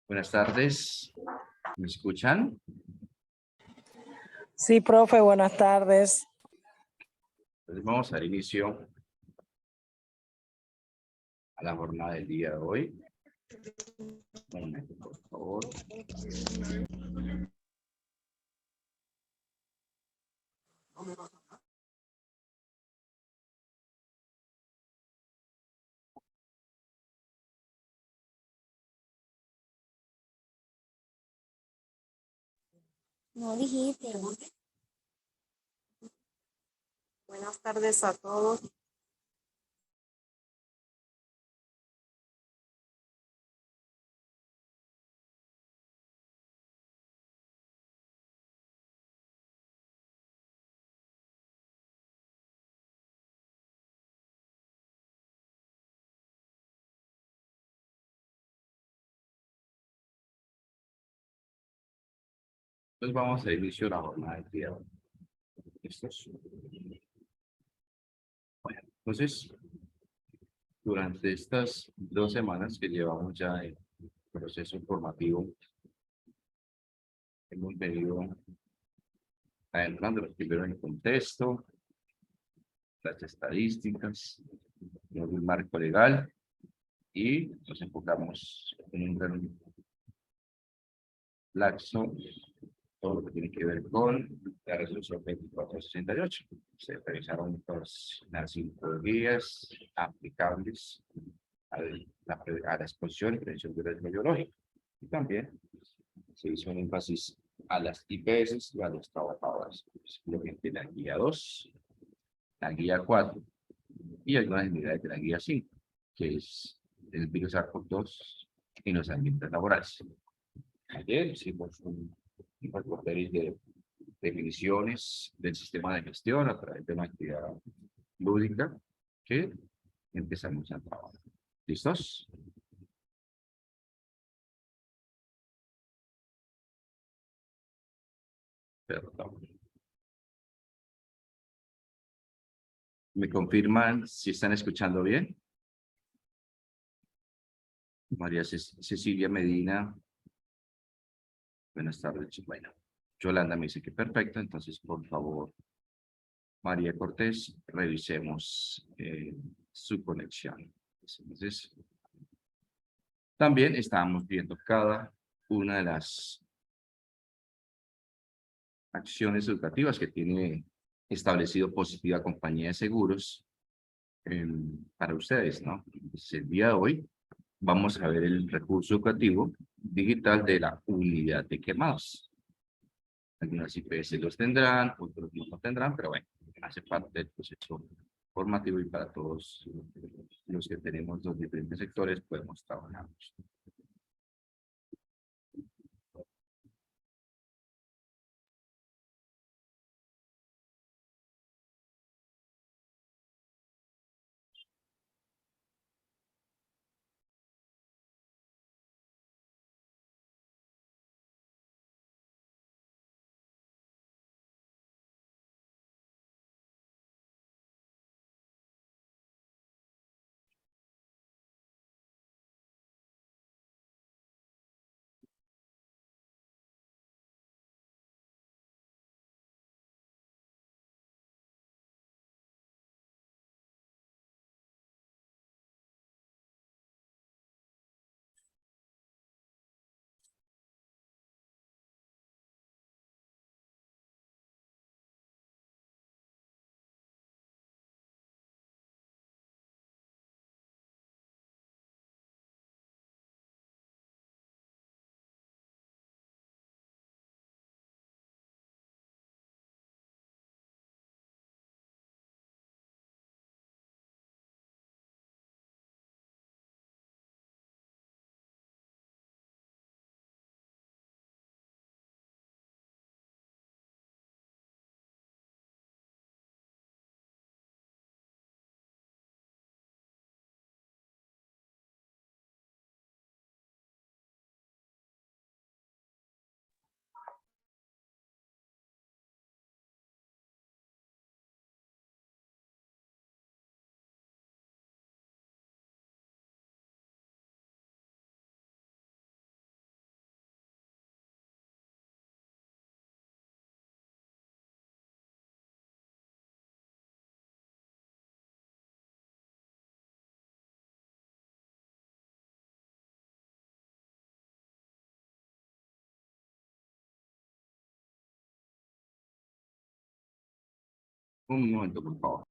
Buenas tardes. ¿Me escuchan? Sí, profe, buenas tardes. Entonces vamos a dar inicio a la jornada del día de hoy. Un momento, por favor. No dijiste. Buenas tardes a todos. Entonces vamos a dar inicio a la jornada del día de hoy. ¿Listos? Bueno, entonces, durante estas 2 semanas que llevamos ya en proceso formativo, hemos venido adentrando primero en el contexto, las estadísticas, el marco legal, y nos enfocamos en un gran lapso todo lo que tiene que ver con la resolución 2468. Se revisaron las 5 guías aplicables a la exposición y prevención del riesgo biológico. Y también se hizo un énfasis a las IPS y a los trabajadores. Simplemente la guía 2, la guía 4 y algunas unidades de la guía 5, que es el virus SARS-CoV-2 en los ambientes laborales. Ayer hicimos un recorderis de definiciones del sistema de gestión a través de una actividad lúdica que empezamos a trabajar. ¿Listos? Perdón. ¿Me confirman si están escuchando bien? María Cecilia Medina. Buenas tardes. Bueno, Yolanda me dice que perfecto, entonces por favor, María Cortés, revisemos su conexión. Entonces, también estábamos viendo cada una de las acciones educativas que tiene establecido Positiva Compañía de Seguros para ustedes, ¿no? Entonces, el día de hoy vamos a ver el recurso educativo digital de la unidad de quemados. Algunas IPS los tendrán, otros no lo tendrán, pero bueno, hace parte del proceso formativo y para todos los que tenemos los diferentes sectores podemos trabajar. Un momento, por favor.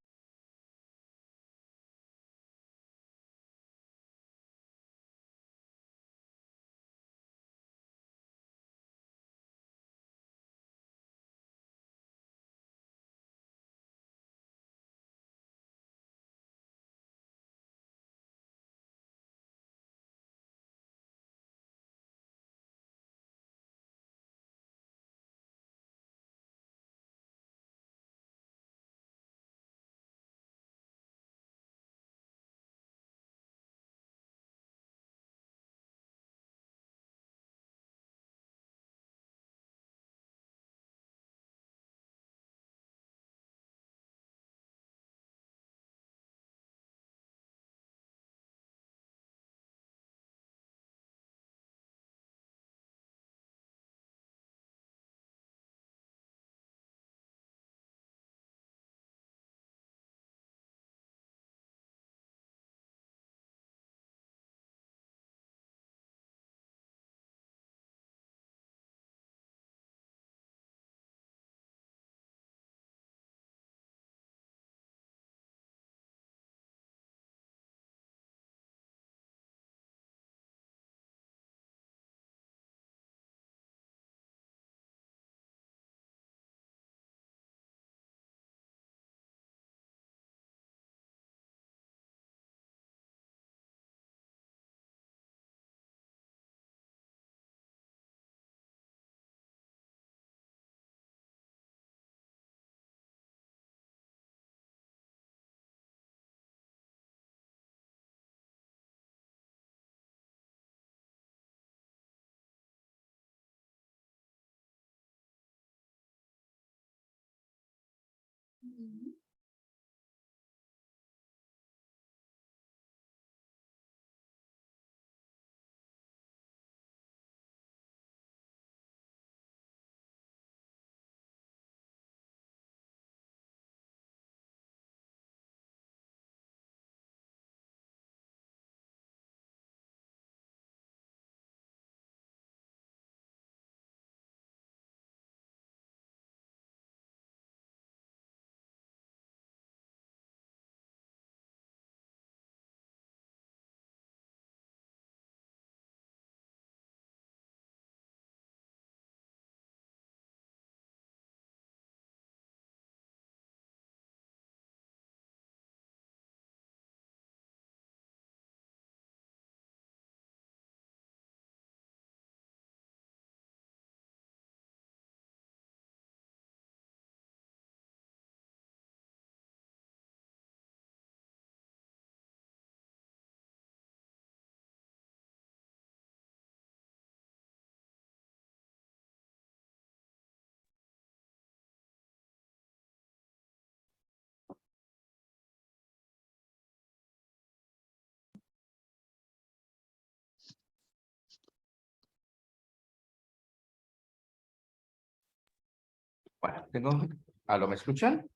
Bueno, ¿aló, me escuchan?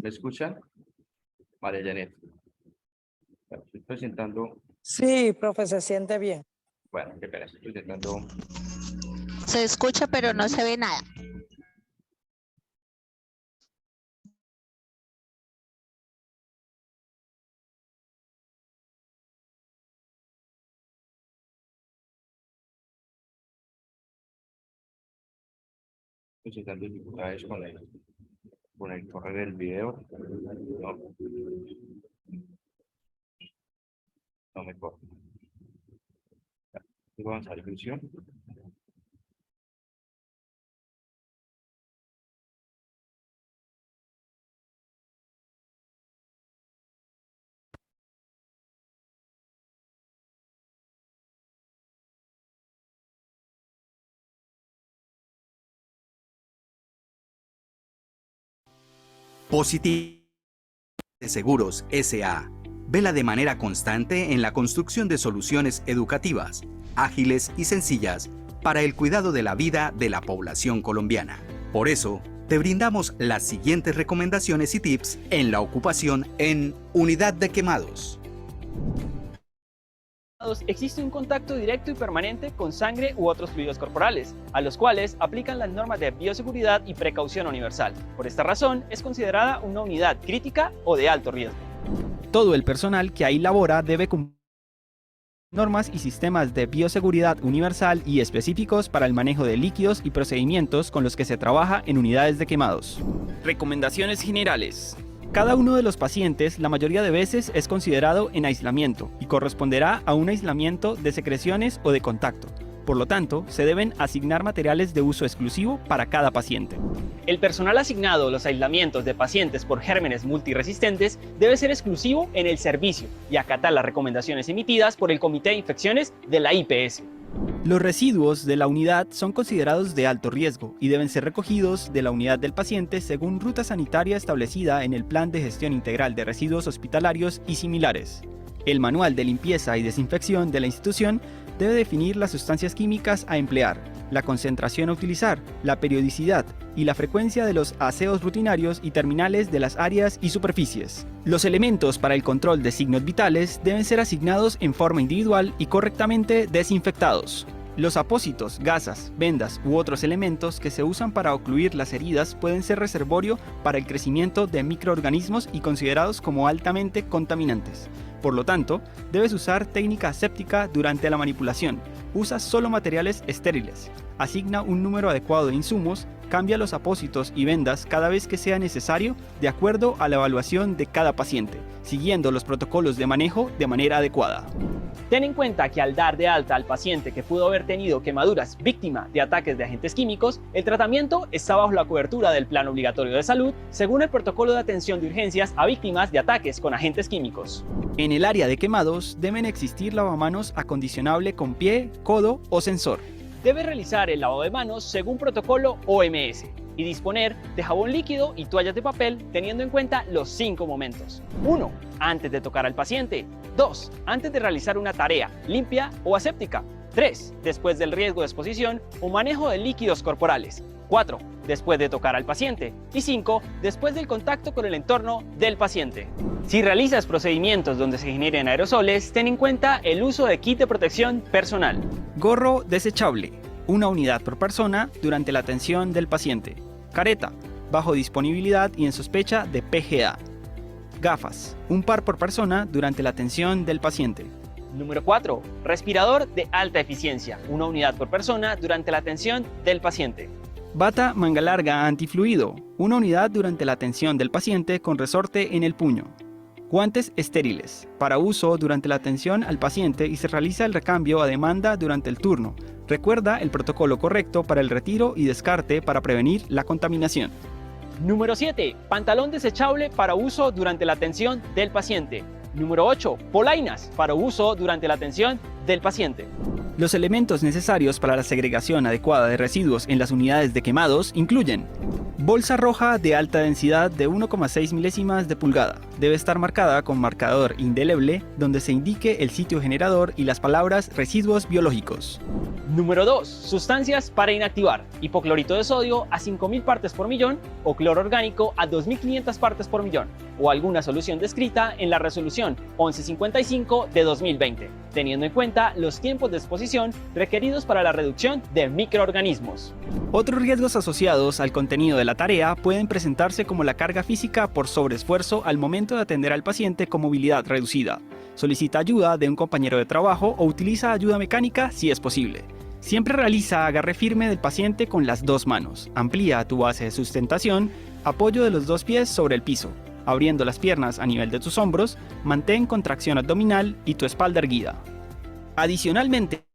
¿Me escuchan? María Janet. Bueno, estoy presentando, Sí, profe, se siente bien. bueno, qué pena, estoy presentando, Se escucha, pero no se ve nada. presentando dificultades con el correr del video. No, no me corre. Voy a avanzar inclusión. Positivo de Seguros S.A. vela de manera constante en la construcción de soluciones educativas, ágiles y sencillas para el cuidado de la vida de la población colombiana. Por eso, te brindamos las siguientes recomendaciones y tips en la ocupación en Unidad de Quemados. existe un contacto directo y permanente con sangre u otros fluidos corporales, a los cuales aplican las normas de bioseguridad y precaución universal. Por esta razón, es considerada una unidad crítica o de alto riesgo. Todo el personal que ahí labora debe cumplir normas y sistemas de bioseguridad universal y específicos para el manejo de líquidos y procedimientos con los que se trabaja en unidades de quemados. Recomendaciones generales. Cada uno de los pacientes, la mayoría de veces, es considerado en aislamiento y corresponderá a un aislamiento de secreciones o de contacto. Por lo tanto, se deben asignar materiales de uso exclusivo para cada paciente. El personal asignado a los aislamientos de pacientes por gérmenes multiresistentes debe ser exclusivo en el servicio y acatar las recomendaciones emitidas por el Comité de Infecciones de la IPS. Los residuos de la unidad son considerados de alto riesgo y deben ser recogidos de la unidad del paciente según ruta sanitaria establecida en el Plan de Gestión Integral de Residuos Hospitalarios y similares. El manual de limpieza y desinfección de la institución debe definir las sustancias químicas a emplear, la concentración a utilizar, la periodicidad y la frecuencia de los aseos rutinarios y terminales de las áreas y superficies. Los elementos para el control de signos vitales deben ser asignados en forma individual y correctamente desinfectados. Los apósitos, gasas, vendas u otros elementos que se usan para ocluir las heridas pueden ser reservorio para el crecimiento de microorganismos y considerados como altamente contaminantes. Por lo tanto, debes usar técnica aséptica durante la manipulación. Usa solo materiales estériles. Asigna un número adecuado de insumos. Cambia los apósitos y vendas cada vez que sea necesario de acuerdo a la evaluación de cada paciente, siguiendo los protocolos de manejo de manera adecuada. Ten en cuenta que al dar de alta al paciente que pudo haber tenido quemaduras víctima de ataques de agentes químicos, el tratamiento está bajo la cobertura del Plan Obligatorio de Salud según el protocolo de atención de urgencias a víctimas de ataques con agentes químicos. En el área de quemados deben existir lavamanos acondicionable con pie, codo o sensor. Debe realizar el lavado de manos según protocolo OMS y disponer de jabón líquido y toallas de papel teniendo en cuenta los 5 momentos. 1. Antes de tocar al paciente. 2. Antes de realizar una tarea limpia o aséptica. 3. Después del riesgo de exposición o manejo de líquidos corporales. 4. Después de tocar al paciente. Y 5. Después del contacto con el entorno del paciente. Si realizas procedimientos donde se generen aerosoles, ten en cuenta el uso de kit de protección personal. Gorro desechable, una unidad por persona durante la atención del paciente. Careta, bajo disponibilidad y en sospecha de PGA. Gafas, un par por persona durante la atención del paciente. Número 4. Respirador de alta eficiencia, una unidad por persona durante la atención del paciente. Bata manga larga antifluido, una unidad durante la atención del paciente con resorte en el puño. Guantes estériles, para uso durante la atención al paciente y se realiza el recambio a demanda durante el turno. Recuerda el protocolo correcto para el retiro y descarte para prevenir la contaminación. Número 7. Pantalón desechable para uso durante la atención del paciente. Número 8. Polainas para uso durante la atención del paciente. Los elementos necesarios para la segregación adecuada de residuos en las unidades de quemados incluyen bolsa roja de alta densidad de 1,6 milésimas de pulgada. Debe estar marcada con marcador indeleble donde se indique el sitio generador y las palabras residuos biológicos. Número 2. Sustancias para inactivar. Hipoclorito de sodio a 5.000 partes por millón o cloro orgánico a 2.500 partes por millón o alguna solución descrita en la resolución 1155 de 2020, teniendo en cuenta los tiempos de exposición requeridos para la reducción de microorganismos. Otros riesgos asociados al contenido de la tarea pueden presentarse como la carga física por sobreesfuerzo al momento de atender al paciente con movilidad reducida. Solicita ayuda de un compañero de trabajo o utiliza ayuda mecánica si es posible. Siempre realiza agarre firme del paciente con las 2 manos. Amplía tu base de sustentación, apoyo de los 2 pies sobre el piso, abriendo las piernas a nivel de tus hombros, mantén contracción abdominal y tu espalda erguida. Adicionalmente,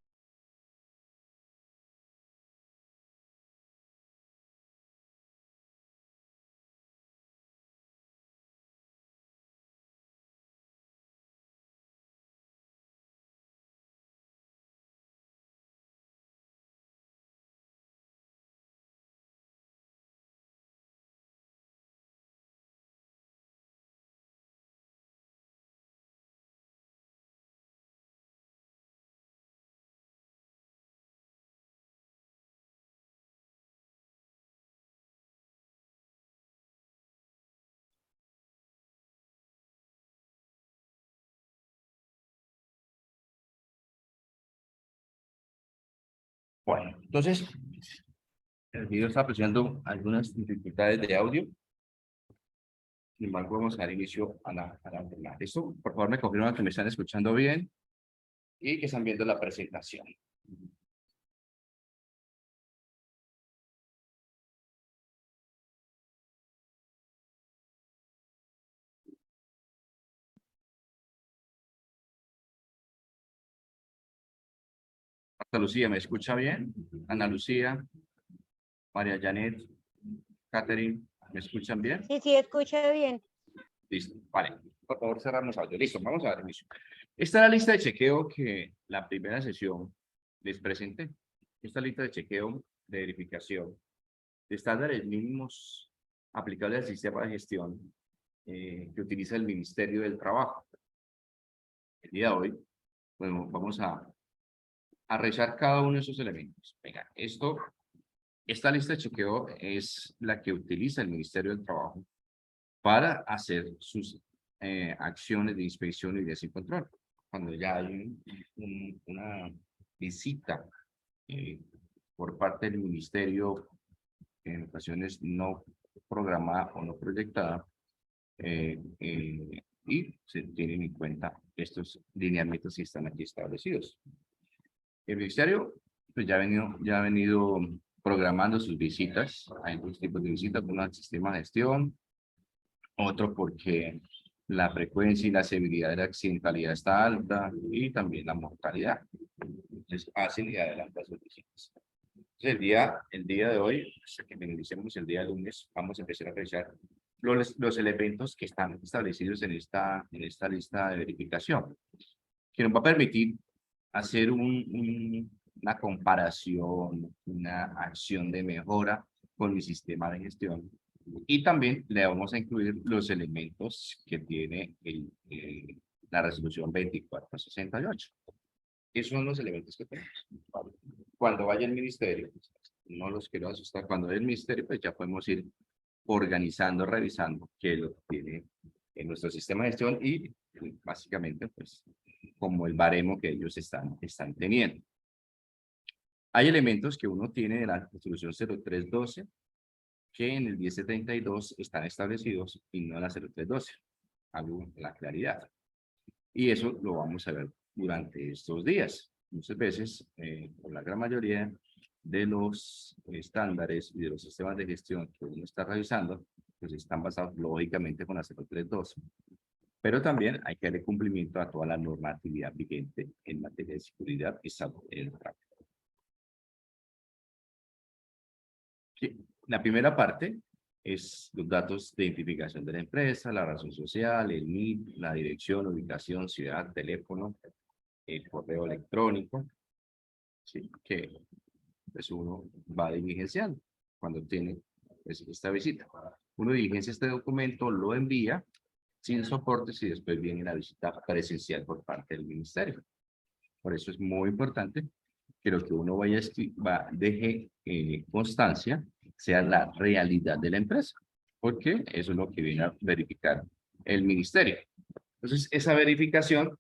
Bueno, entonces, el video está presentando algunas dificultades de audio. Sin embargo, vamos a dar inicio a la jornada. ¿Listo? Por favor, me confirman que me están escuchando bien y que están viendo la presentación. Marta Lucía, ¿me escucha bien? Ana Lucía, María Janet, Catherine, ¿me escuchan bien? Sí, escucha bien. Listo, vale. Por favor, cerramos audio. Listo, vamos a dar inicio. Esta es la lista de chequeo que la primera sesión les presenté. Esta lista de chequeo de verificación de estándares mínimos aplicables al sistema de gestión que utiliza el Ministerio del Trabajo. El día de hoy, bueno, vamos a revisar cada uno de esos elementos. Venga, esta lista de chequeo es la que utiliza el Ministerio del Trabajo para hacer sus acciones de inspección y de control. Cuando ya hay una visita por parte del Ministerio, en ocasiones no programada o no proyectada, y se tienen en cuenta estos lineamientos que están aquí establecidos. El Ministerio pues, ya ha venido programando sus visitas. Hay dos tipos de visitas, uno al sistema de gestión, otro porque la frecuencia y la severidad de la accidentalidad está alta y también la mortalidad. Entonces, hacen y adelantan sus visitas. Entonces, el día de hoy, hasta que finalicemos el día lunes, vamos a empezar a revisar los elementos que están establecidos en esta lista de verificación, que nos va a permitir hacer una comparación, una acción de mejora con mi sistema de gestión. Y también le vamos a incluir los elementos que tiene la resolución 2468. Esos son los elementos que tenemos. Cuando vaya el ministerio, no los quiero asustar, cuando vaya el ministerio, pues ya podemos ir organizando, revisando qué lo tiene en nuestro sistema de gestión y básicamente, pues, como el baremo que ellos están teniendo. Hay elementos que uno tiene de la resolución 0312 que en el 1072 están establecidos y no en la 0312. Hago la claridad. Y eso lo vamos a ver durante estos días. Muchas veces, por la gran mayoría de los estándares y de los sistemas de gestión que uno está revisando, pues están basados lógicamente con la 0312. Pero también hay que darle cumplimiento a toda la normatividad vigente en materia de seguridad y salud en el trabajo. Sí, la primera parte es los datos de identificación de la empresa, la razón social, el NIP, la dirección, ubicación, ciudad, teléfono, el correo electrónico, sí, que pues uno va diligenciando cuando tiene pues, esta visita. Uno diligencia este documento, lo envía sin soportes y después viene la visita presencial por parte del ministerio. Por eso es muy importante que lo que uno deje constancia sea la realidad de la empresa, porque eso es lo que viene a verificar el ministerio. Entonces, esa verificación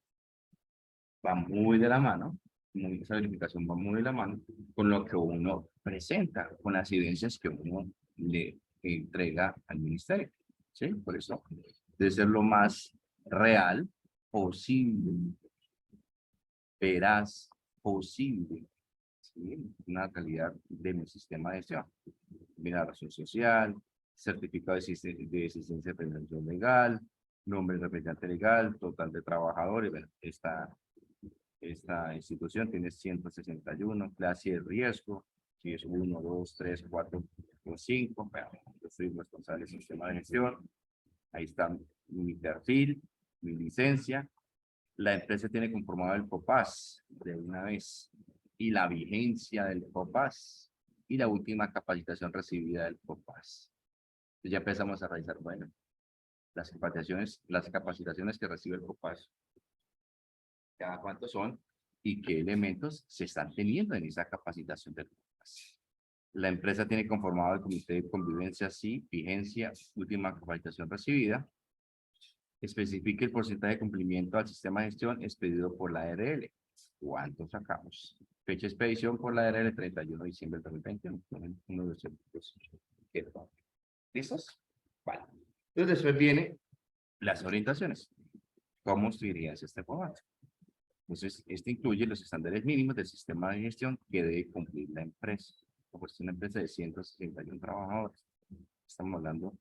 va muy de la mano, esa verificación va muy de la mano con lo que uno presenta, con las evidencias que uno le entrega al ministerio. ¿Sí? Por eso debe ser lo más real posible, veraz posible, ¿sí? Una calidad de mi sistema de gestión. Mira, razón social, certificado de existencia de prevención legal, nombre del representante legal, total de trabajadores. Bueno, esta institución tiene 161, clase de riesgo, si es 1, 2, 3, 4 o 5. Bueno, yo soy responsable del sistema de gestión. Ahí está mi perfil, mi licencia. La empresa tiene conformado el COPAS de una vez y la vigencia del COPAS y la última capacitación recibida del COPAS. Entonces ya empezamos a realizar, bueno, las capacitaciones que recibe el COPAS, cada cuántos son y qué elementos se están teniendo en esa capacitación del COPAS. La empresa tiene conformado el comité de convivencia, sí, vigencia, última capacitación recibida. Especifique el porcentaje de cumplimiento al sistema de gestión expedido por la ARL. ¿Cuánto sacamos? Fecha de expedición por la era del 31 de diciembre del 2021. Uno de los ¿listos? Vale. Entonces después viene las orientaciones. ¿Cómo seguirías este formato? Entonces, este incluye los estándares mínimos del sistema de gestión que debe cumplir la empresa. Como es una empresa de 161 trabajadores. Estamos hablando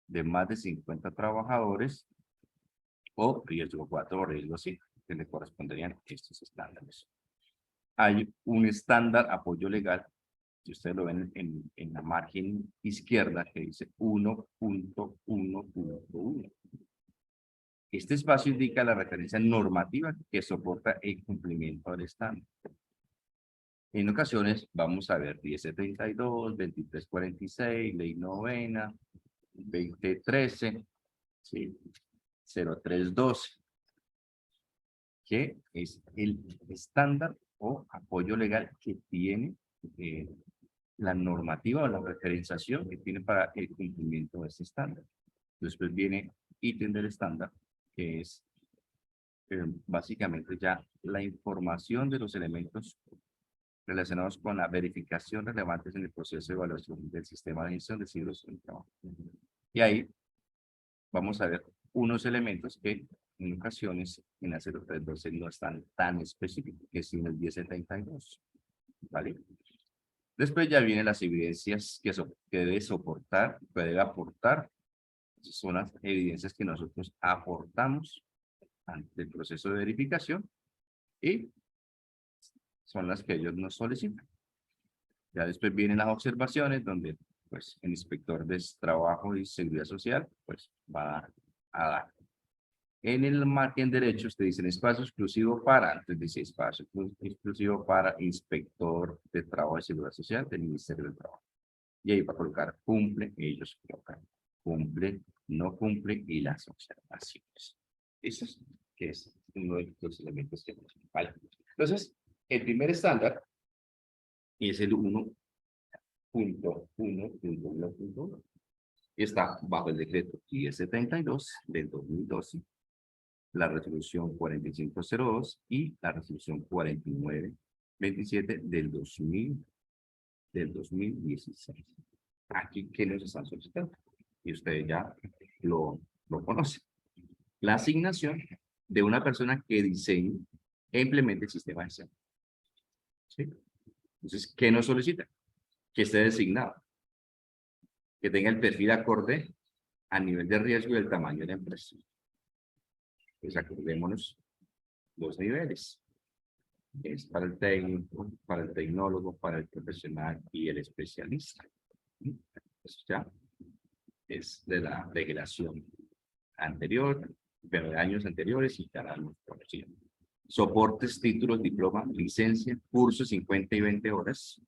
de más de 50 trabajadores o riesgo 4 o riesgo 5, que le corresponderían estos estándares. Hay un estándar apoyo legal, si ustedes lo ven en la margen izquierda, que dice 1.1.1. Este espacio indica la referencia normativa que soporta el cumplimiento del estándar. En ocasiones vamos a ver 1072, 2346, ley novena, 2013, ¿sí? 0312, que es el estándar o apoyo legal que tiene la normativa o la referenciación que tiene para el cumplimiento de ese estándar. Después viene ítem del estándar, que es básicamente ya la información de los elementos relacionados con la verificación relevantes en el proceso de evaluación del sistema de gestión de residuos en el trabajo. Y ahí vamos a ver unos elementos que en ocasiones en la 0312 no están tan específicos, que es en el 1072. ¿Vale? Después ya vienen las evidencias que debe soportar, que debe aportar. Esas son las evidencias que nosotros aportamos ante el proceso de verificación y son las que ellos nos solicitan. Ya después vienen las observaciones donde pues el inspector de trabajo y seguridad social pues va a dar. En el margen derecho usted dice espacio exclusivo para, antes dice espacio exclusivo para inspector de trabajo y seguridad social del Ministerio del Trabajo. Y ahí va a colocar cumple, ellos colocan cumple, no cumple y las observaciones. Eso es, que es uno de los elementos que tenemos. Vale. Entonces, el primer estándar es el 1.1.1.1. Está bajo el decreto 1072 del 2012, la resolución 4502 y la resolución 4927 del 2016. Aquí, ¿qué nos están solicitando? Y ustedes ya lo conocen. La asignación de una persona que diseñe e implemente el sistema de gestión. ¿Sí? Entonces, ¿qué nos solicita? Que esté designado. Que tenga el perfil acorde a nivel de riesgo y el tamaño de la empresa. Pues acordémonos los niveles. Es para el técnico, para el tecnólogo, para el profesional y el especialista. Eso ya es de la legislación anterior, pero de años anteriores y cada año conocido. Soportes, títulos, diploma, licencia, cursos 50 y 20 horas.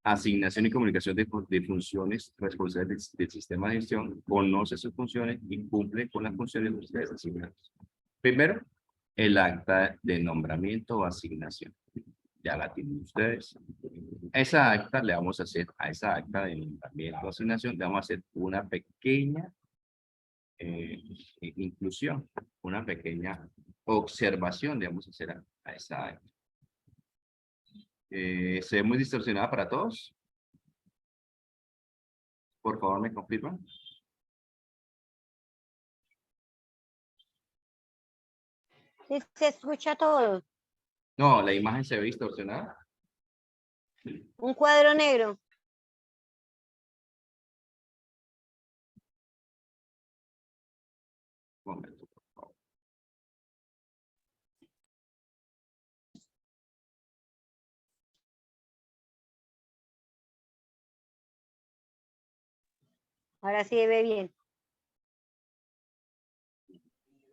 Asignación y comunicación de funciones responsables del sistema de gestión, conoce sus funciones y cumple con las funciones de ustedes asignadas. Primero, el acta de nombramiento o asignación. Ya la tienen ustedes. Esa acta le vamos a hacer, a esa acta de nombramiento o asignación, le vamos a hacer una pequeña inclusión, una pequeña observación le vamos a hacer a esa acta. ¿Se ve muy distorsionada para todos? Por favor, ¿me confirman? Sí, se escucha todo. No, la imagen se ve distorsionada. Un cuadro negro. Un momento, por favor. Ahora sí ve bien.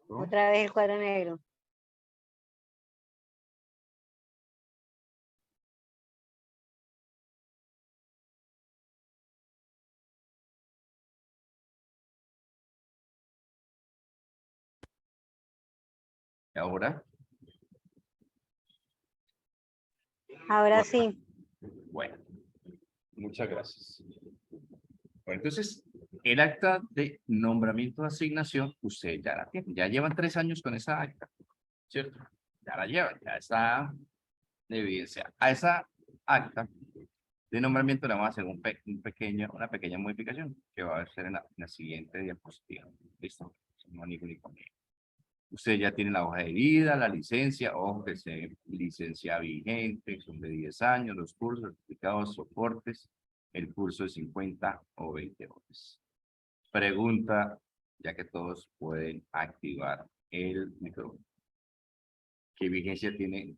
¿No? Otra vez el cuadro negro. ¿Y ahora? Ahora sí. Bueno, muchas gracias. Bueno, entonces, el acta de nombramiento de asignación, usted ya la tiene. Ya llevan 3 años con esa acta, ¿cierto? Ya la llevan, ya está de evidencia. A esa acta de nombramiento le vamos a hacer una pequeña modificación que va a ser en la siguiente diapositiva. ¿Listo? No hay ningún inconveniente. Usted ya tiene la hoja de vida, la licencia, ojo que se licencia vigente, son de 10 años, los cursos, certificados, soportes, el curso de 50 o 20 horas. Pregunta, ya que todos pueden activar el micrófono. ¿Qué vigencia tiene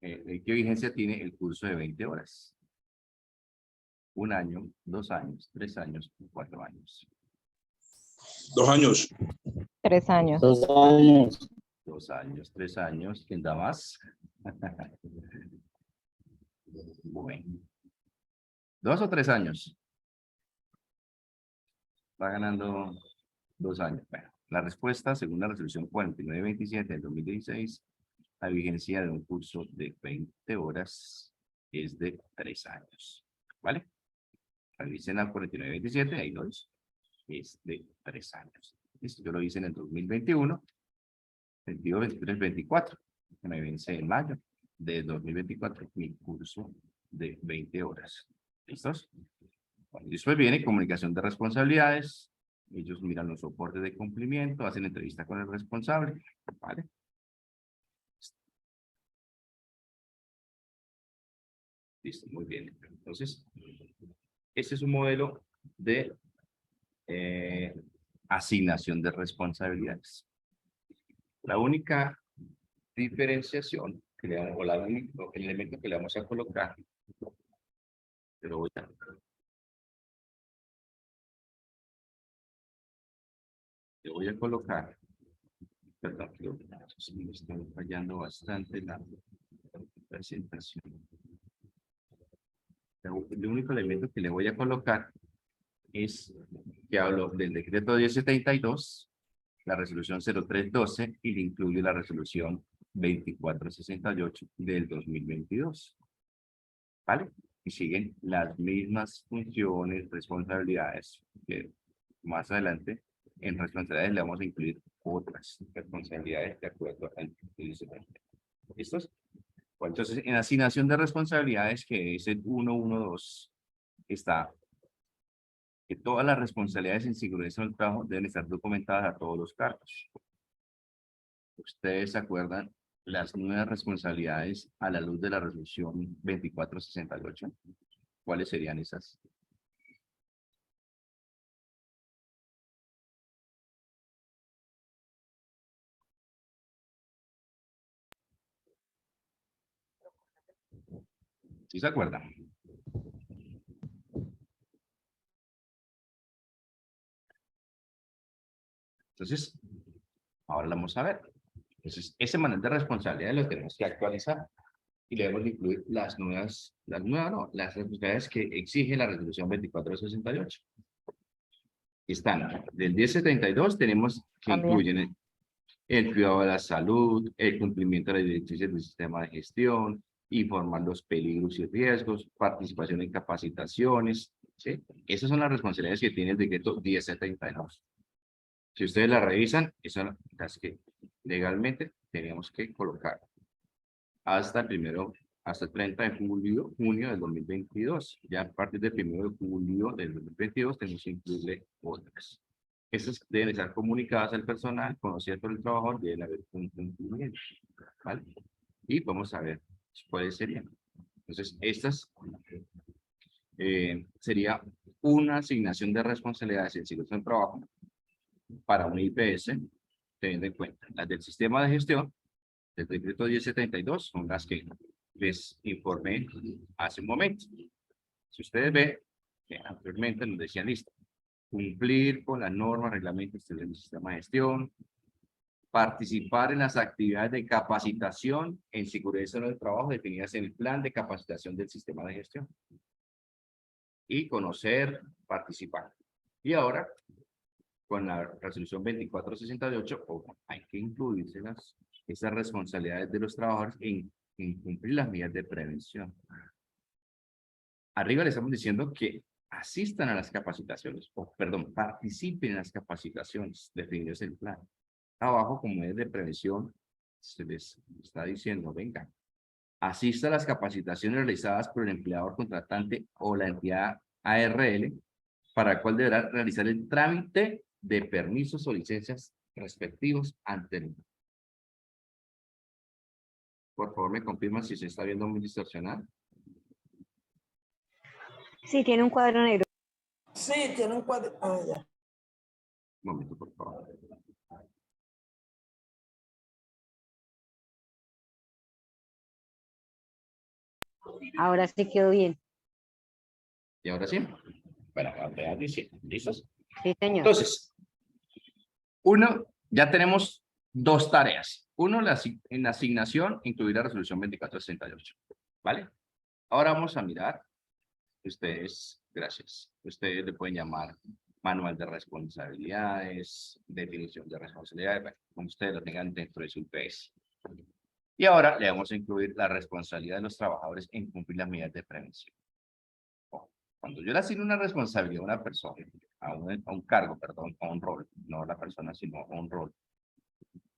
qué vigencia tiene el curso de 20 horas? 1 año, 2 años, 3 años, 4 años. 2 años. 3 años. 2 años. 2 años, 3 años. ¿Quién da más? Bueno. 2 o 3 años. Va ganando 2 años. Bueno, la respuesta, según la resolución 4927 del 2016, la vigencia de un curso de 20 horas es de 3 años. ¿Vale? Revisen la 4927, ahí lo dice. Es de 3 años. Listo, yo lo hice en el 2021, 22, 23, 24, que me vence en mayo de 2024, mi curso de 20 horas. ¿Listos? Bueno, después viene comunicación de responsabilidades. Ellos miran los soportes de cumplimiento, hacen entrevista con el responsable. ¿Vale? Listo, muy bien. Entonces, este es un modelo de asignación de responsabilidades. La única diferenciación que le vamos, o el elemento que le vamos a colocar, pero voy a le voy a colocar, perdón, me está fallando bastante la presentación. El único elemento que le voy a colocar es que hablo del decreto 1072, la resolución 0312 y le incluye la resolución 2468 del 2022. ¿Vale? Y siguen las mismas funciones, responsabilidades, que más adelante en responsabilidades le vamos a incluir otras responsabilidades de acuerdo al TDC. ¿Listos? Bueno, entonces, en asignación de responsabilidades, que es el 112, está que todas las responsabilidades en seguridad del trabajo deben estar documentadas a todos los cargos. ¿Ustedes se acuerdan las nuevas responsabilidades a la luz de la resolución 2468? ¿Cuáles serían esas? ¿Sí se acuerdan? Entonces, ahora lo vamos a ver. Entonces, ese manual de responsabilidades lo tenemos que actualizar y le debemos incluir las responsabilidades que exige la resolución 2468. Están del 1072, tenemos que incluyen el cuidado de la salud, el cumplimiento de las directrices del sistema de gestión, informar los peligros y riesgos, participación en capacitaciones, ¿sí? Esas son las responsabilidades que tiene el decreto 1072. Si ustedes la revisan, esas son las que legalmente tenemos que colocar hasta el 30 de junio del 2022. Ya a partir del 1 de julio del 2022 tenemos que incluirle otras. Estas deben estar comunicadas al personal, conocidas por el trabajador, deben haber un cumplimiento, ¿vale? Y vamos a ver cuáles serían. Entonces, estas sería una asignación de responsabilidades en seguridad del trabajo para un IPS, teniendo en cuenta las del sistema de gestión, del decreto 1072, son las que les informé hace un momento. Si ustedes ven, anteriormente nos decían, listo, cumplir con las normas, reglamentos del sistema de gestión, participar en las actividades de capacitación en seguridad del trabajo definidas en el plan de capacitación del sistema de gestión. Y conocer, participar. Y ahora, con la resolución 2468, hay que incluirse esas responsabilidades de los trabajadores en cumplir las medidas de prevención. Arriba le estamos diciendo que asistan a las capacitaciones, participen en las capacitaciones definidas en el plan. Abajo, como medidas de prevención, se les está diciendo, venga, asista a las capacitaciones realizadas por el empleador contratante o la entidad ARL, para el cual deberá realizar el trámite de permisos o licencias respectivos ante el... Por favor, me confirma si se está viendo muy distorsionado. Sí, tiene un cuadro negro. Sí, tiene un cuadro. Ah, ya. Un momento, por favor. Ahora sí quedó bien. ¿Y ahora sí? Bueno, ahora sí. ¿Listos? Sí, señor. Entonces, ya tenemos dos tareas. Uno, en la asignación, incluir la resolución 2468. ¿Vale? Ahora vamos a mirar. Ustedes, gracias. Ustedes le pueden llamar manual de responsabilidades, definición de responsabilidades, bueno, como ustedes lo tengan dentro de su UPS. Y ahora le vamos a incluir la responsabilidad de los trabajadores en cumplir las medidas de prevención. Cuando yo le asigno una responsabilidad a una persona, a un cargo, perdón, a un rol, no a la persona, sino a un rol,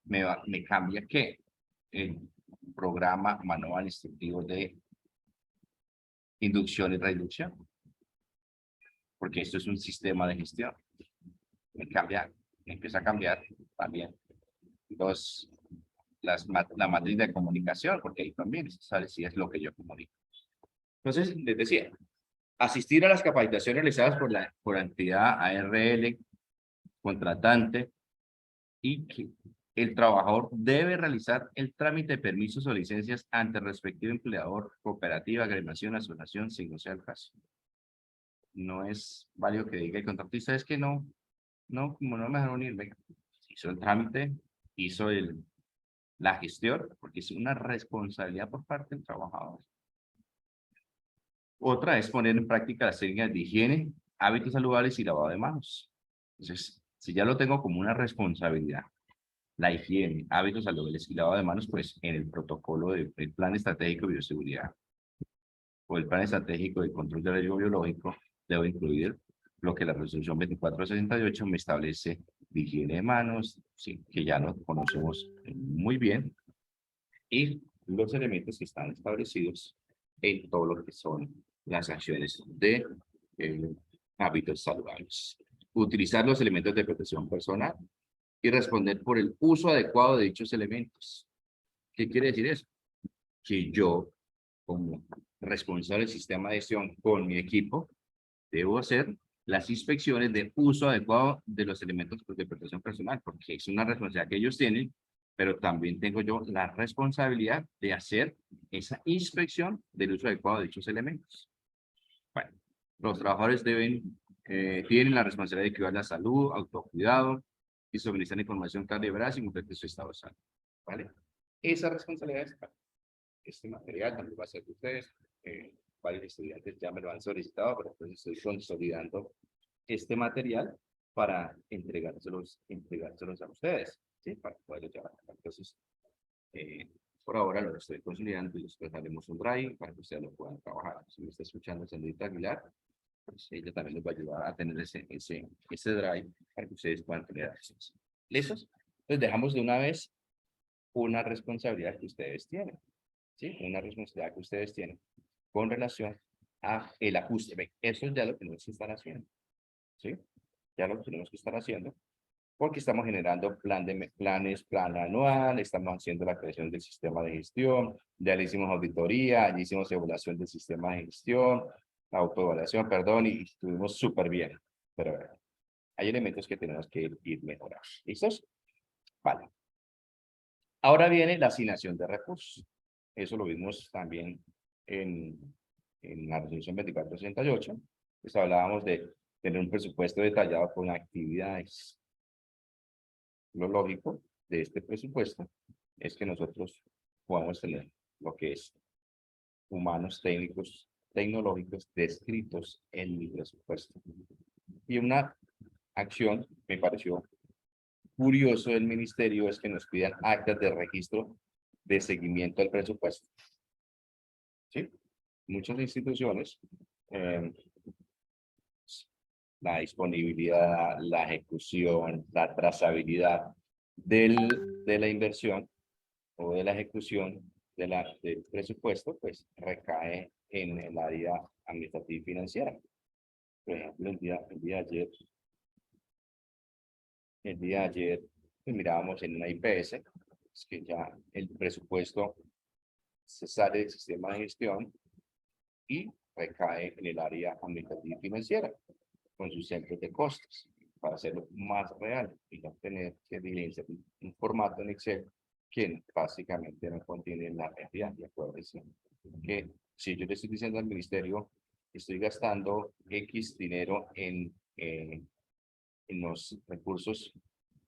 me cambia ¿qué? El programa manual instructivo de inducción y reducción. Porque esto es un sistema de gestión. Empieza a cambiar también la matriz de comunicación, porque ahí también se sabe si es lo que yo comunico. Entonces, les decía, asistir a las capacitaciones realizadas por la entidad ARL, contratante, y que el trabajador debe realizar el trámite de permisos o licencias ante el respectivo empleador, cooperativa, agremiación, asociación, si no sea el caso. No es válido que diga el contratista, es que no, como no me dejaron ir, venga, hizo el trámite, hizo la gestión, porque es una responsabilidad por parte del trabajador. Otra es poner en práctica las técnicas de higiene, hábitos saludables y lavado de manos. Entonces, si ya lo tengo como una responsabilidad, la higiene, hábitos saludables y lavado de manos, pues en el protocolo del plan estratégico de bioseguridad o el plan estratégico de control de riesgo biológico, debo incluir lo que la resolución 2468 me establece de higiene de manos, sí, que ya lo conocemos muy bien, y los elementos que están establecidos en todo lo que son las acciones de hábitos saludables. Utilizar los elementos de protección personal y responder por el uso adecuado de dichos elementos. ¿Qué quiere decir eso? Que yo, como responsable del sistema de gestión con mi equipo, debo hacer las inspecciones de uso adecuado de los elementos de protección personal, porque es una responsabilidad que ellos tienen, pero también tengo yo la responsabilidad de hacer esa inspección del uso adecuado de dichos elementos. Bueno, los trabajadores tienen la responsabilidad de cuidar la salud, autocuidado y suministrar información clara y veraz y cumplir su estado de salud. ¿Vale? Esa responsabilidad es este material también va a ser de ustedes. Varios estudiantes ya me lo han solicitado, pero pues estoy consolidando este material para entregárselos a ustedes, ¿sí? Para poderlo llevar a cabo. Entonces, por ahora lo estoy consolidando y después haremos un drive para que ustedes lo puedan trabajar. Si me está escuchando Sandrita Aguilar, pues ella también les va a ayudar a tener ese drive para que ustedes puedan tener acceso. ¿Listos? Entonces dejamos de una vez una responsabilidad que ustedes tienen, ¿sí? Una responsabilidad que ustedes tienen con relación a el ajuste. Ven, eso es ya lo que tenemos que estar haciendo, ¿sí? Ya lo tenemos que estar haciendo porque estamos generando plan anual, estamos haciendo la creación del sistema de gestión, ya le hicimos auditoría, ya hicimos evaluación del sistema de gestión, autoevaluación, perdón, y estuvimos súper bien. Pero hay elementos que tenemos que ir mejorando. ¿Listos? Vale. Ahora viene la asignación de recursos. Eso lo vimos también en la resolución 2468. Pues hablábamos de tener un presupuesto detallado con actividades. Lo lógico de este presupuesto es que nosotros podamos tener lo que es humanos, técnicos, tecnológicos descritos en el presupuesto. Y una acción me pareció curioso del ministerio es que nos pidan actas de registro de seguimiento del presupuesto. ¿Sí? Muchas instituciones, la disponibilidad, la ejecución, la trazabilidad de la inversión o de la ejecución del presupuesto, pues recae en el área administrativa y financiera. Por ejemplo, el día de ayer, pues, mirábamos en una IPS, es que ya el presupuesto se sale del sistema de gestión y recae en el área administrativa y financiera, con sus centros de costos, para hacerlo más real y no tener que diligenciar un formato en Excel que básicamente no contiene la realidad. Y acuérdense que si yo le estoy diciendo al ministerio, estoy gastando X dinero en los recursos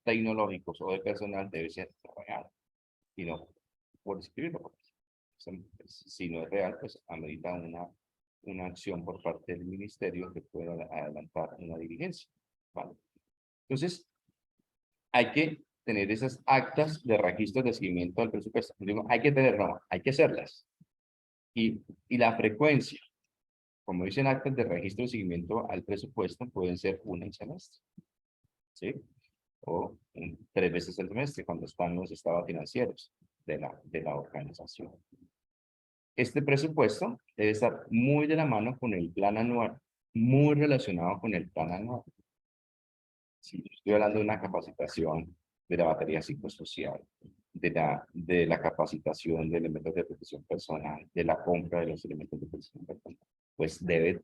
tecnológicos o de personal, debe ser real y no por escribirlo. Porque si no es real, pues amerita una acción por parte del ministerio que pueda adelantar una diligencia. ¿Vale? Entonces, hay que tener esas actas de registro de seguimiento del presupuesto. Digo, hay que tener, no, hay que hacerlas. Y la frecuencia, como dicen actas de registro de seguimiento al presupuesto, pueden ser una en semestre. ¿Sí? O 3 veces al semestre, cuando están los estados financieros de la organización. Este presupuesto debe estar muy de la mano con el plan anual, muy relacionado con el plan anual. Si estoy hablando de una capacitación de la batería psicosocial, de la capacitación de elementos de protección personal, de la compra de los elementos de protección personal, pues debe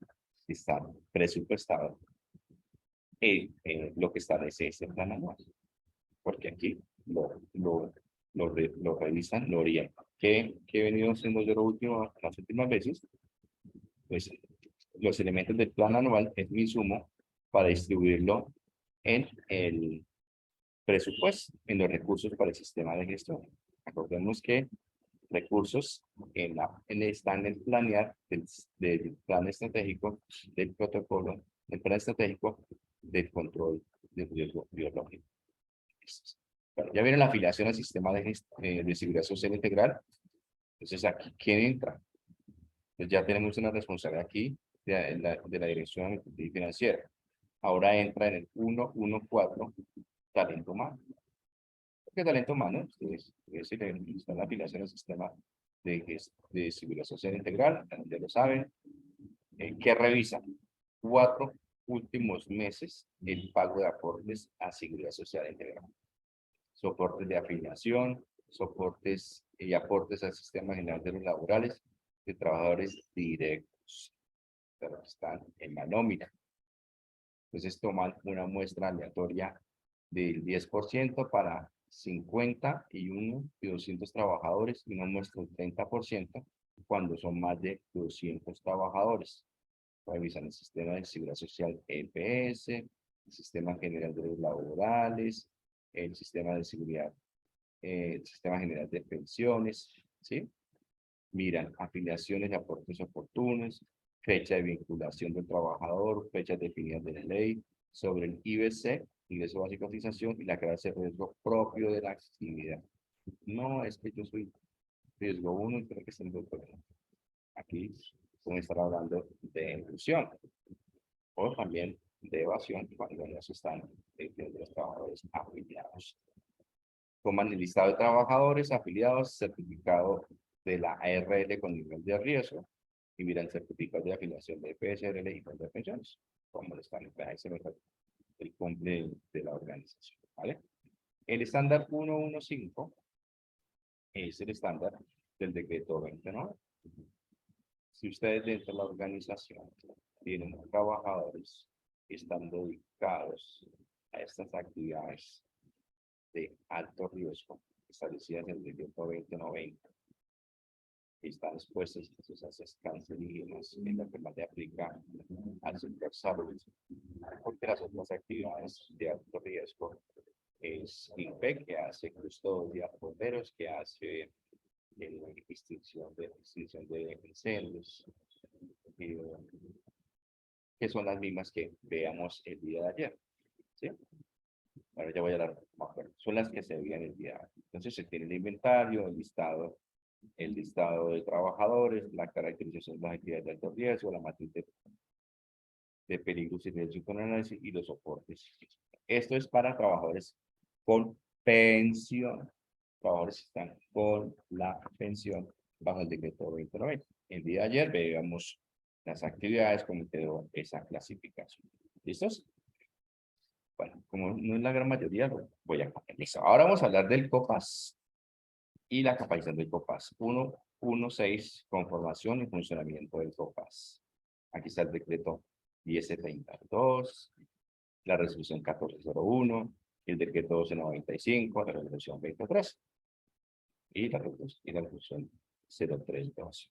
estar presupuestado lo que establece ese plan anual. Porque aquí lo revisan, lo orientan. ¿Qué he venido haciendo yo las últimas veces? Pues los elementos del plan anual es mi insumo para distribuirlo en el presupuesto, en los recursos para el sistema de gestión. Recordemos que recursos están en el planear del plan estratégico, del protocolo, del plan estratégico del control del riesgo biológico. Bueno, ya viene la afiliación al sistema de seguridad social integral. Entonces, aquí, ¿quién entra? Pues ya tenemos una responsabilidad aquí de la Dirección Administrativa y Financiera. Ahora entra en el 114, talento humano. ¿Qué talento humano? Ustedes está en la afiliación al sistema de seguridad social integral, ya lo saben. ¿Qué revisan? 4 últimos meses el pago de aportes a seguridad social integral. Soportes de afiliación, soportes y aportes al sistema general de los laborales de trabajadores directos, pero están en la nómina. Entonces toman una muestra aleatoria del 10% para 51 y 200 trabajadores y una muestra del 30% cuando son más de 200 trabajadores. Revisan el sistema de seguridad social EPS, el sistema general de los laborales, el sistema de seguridad, el sistema general de pensiones, ¿sí? Miran afiliaciones y aportes oportunos, fecha de vinculación del trabajador, fechas definidas de la ley, sobre el IBC, ingreso básico de cotización, y la clase de riesgo propio de la actividad. No es que yo soy riesgo 1 y creo que es el doctor. Aquí podemos estar hablando de inclusión o también de evasión cuando ya se están de los trabajadores afiliados. Toman el listado de trabajadores afiliados, certificado de la ARL con nivel de riesgo, y miran certificados de afiliación de PSRL y de pensiones, como lo están en el cumple de la organización, ¿vale? El estándar 115 es el estándar del decreto 29. Si ustedes dentro de la organización tienen trabajadores que están dedicados a estas actividades de alto riesgo establecidas en el decreto 2090, que están expuestos a esas cancerígenas en la que más le aplica al sector salud, porque las otras actividades de alto riesgo es INPE, que hace custodia, bomberos, que hace extinción de incendios, que son las mismas que veamos el día de ayer, ¿sí? Bueno, ya voy a dar más fuerte. Son las que se veían el día de ayer. Entonces se tiene el inventario, el listado de trabajadores, la caracterización de las actividades de alto riesgo, la matriz de peligros y riesgos con análisis y los soportes. Esto es para trabajadores con pensión. trabajadores están con la pensión bajo el decreto 2090. El día de ayer veíamos las actividades, como quedó esa clasificación. ¿Listos? Bueno, como no es la gran mayoría, lo voy a cambiar. Listo. Ahora vamos a hablar del COPAS y la capacitación del COPAS. 1.1.6, conformación y funcionamiento del COPAS. Aquí está el decreto 1072, la resolución 1401, el decreto 1295, la resolución 23 y la resolución 0312.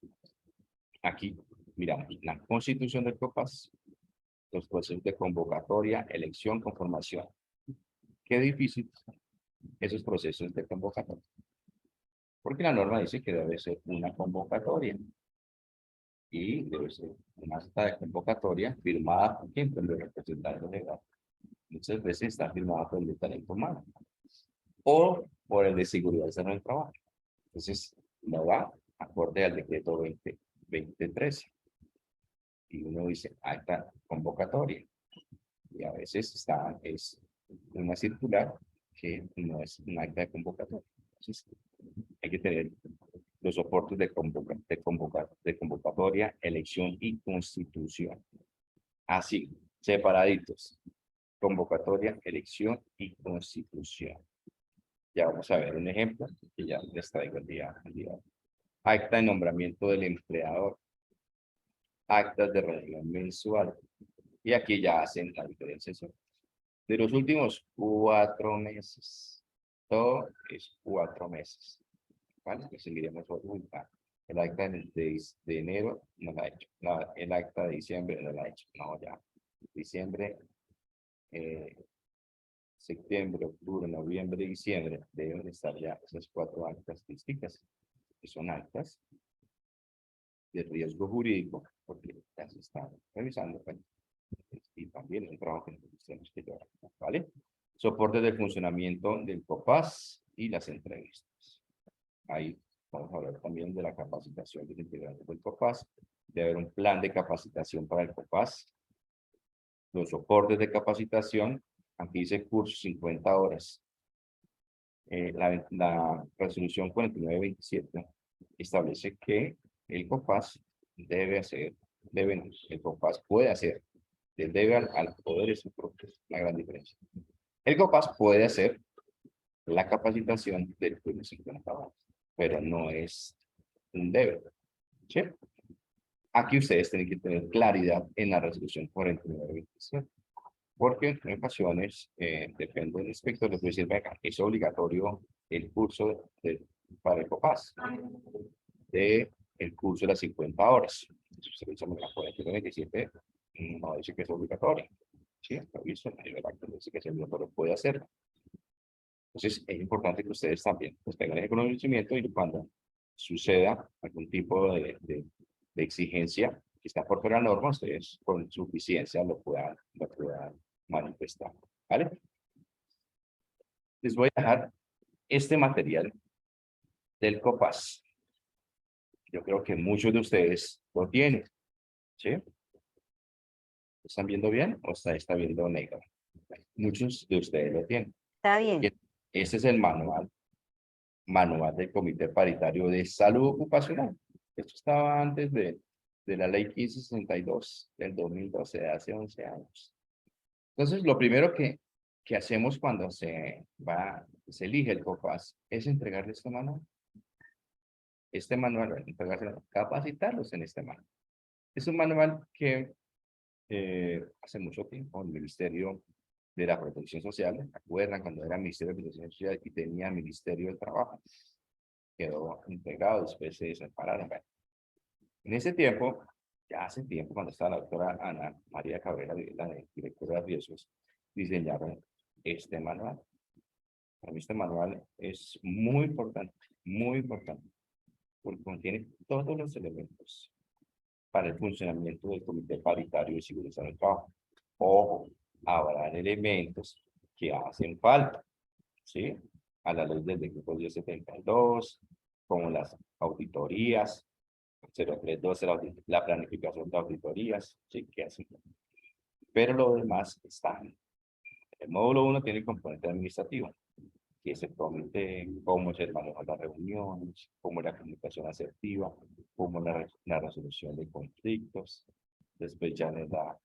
Aquí miramos la constitución del COPAS, los procesos de convocatoria, elección, conformación. Qué difícil esos procesos de convocatoria. Porque la norma dice que debe ser una convocatoria. Y debe ser una acta de convocatoria firmada por quien, por el representante legal. Muchas veces está firmada por el de talento humano. O por el de seguridad y salud del trabajo. Entonces, no va acorde al decreto 2013. Y uno dice, acta convocatoria. Y a veces es una circular que no es un acta de convocatoria. Entonces, hay que tener los soportes de convocatoria, elección y constitución. Así, separaditos. Convocatoria, elección y constitución. Ya vamos a ver un ejemplo que ya les traigo el día. Acta de nombramiento del empleador. Actas de reunión mensual. Y aquí ya hacen la diferenciación. De los últimos 4 meses. Todo es 4 meses. ¿Vale? Que seguiremos ocultando. El acta de enero no la ha hecho. El acta de diciembre no la ha hecho. No, ya. Diciembre, septiembre, octubre, noviembre y diciembre deben estar ya esas 4 actas distintas. Que son actas de riesgo jurídico, porque ya se están revisando. Pues, y también es un trabajo que tenemos que llevar. ¿Vale? Soporte de funcionamiento del COPAS y las entrevistas. Ahí vamos a hablar también de la capacitación de los integrantes del COPAS. Debe haber un plan de capacitación para el COPAS. Los soportes de capacitación. Aquí dice curso 50 horas. La resolución 4927 establece que el COPAS el COPAS puede hacer, debe al poder es la gran diferencia. El COPAS puede hacer la capacitación del curso 50 horas, pero no es un deber. ¿Sí? Aquí ustedes tienen que tener claridad en la resolución 4927. Porque en ocasiones, depende del inspector, les voy a decir, venga, es obligatorio el curso para el COPAS, el curso de las 50 horas. Si usted dice, la 4927 no dice que es obligatorio. Sí, lo visto, el acto dice que es obligatorio, puede hacerlo. Entonces, es importante que ustedes también pues, tengan el conocimiento y cuando suceda algún tipo de exigencia que está por fuera de la norma, ustedes con suficiencia lo puedan manifestar. ¿Vale? Les voy a dejar este material del COPAS. Yo creo que muchos de ustedes lo tienen. ¿Sí? ¿Están viendo bien o está viendo negro? Muchos de ustedes lo tienen. Está bien. Este es el manual del Comité Paritario de Salud Ocupacional. Esto estaba antes de la ley 1562 del 2012, de hace 11 años. Entonces, lo primero que hacemos cuando se elige el COPAS es entregarle este manual. Este manual, capacitarlos en este manual. Es un manual que hace mucho tiempo el Ministerio de la Protección Social, ¿se acuerdan cuando era Ministerio de Protección Social y tenía Ministerio del Trabajo? Quedó entregado, después se separaron. Bueno, en ese tiempo, ya hace tiempo, cuando estaba la doctora Ana María Cabrera, la directora de riesgos, diseñaron este manual. Para mí este manual es muy importante, porque contiene todos los elementos para el funcionamiento del Comité Paritario de Seguridad del Trabajo. Ojo, habrá elementos que hacen falta, ¿sí? A la ley del decreto 1072, como las auditorías, 0312, la planificación de auditorías, ¿sí? Que hacen. Pero lo demás está. El módulo 1 tiene el componente administrativo. que se promete, cómo se manejan las reuniones, cómo la comunicación asertiva, cómo la resolución de conflictos. Después ya les da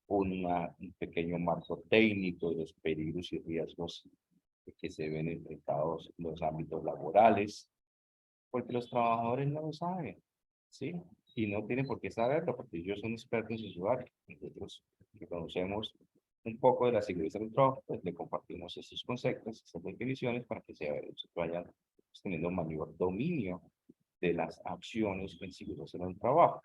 un pequeño marco técnico de los peligros y riesgos que se ven enfrentados en los ámbitos laborales, porque los trabajadores no lo saben, ¿sí? Y no tienen por qué saberlo, porque ellos son expertos en su área. Nosotros que conocemos un poco de la seguridad del trabajo, pues le compartimos esos conceptos, esas definiciones, para que se vayan pues, teniendo mayor dominio de las acciones en seguridad del trabajo.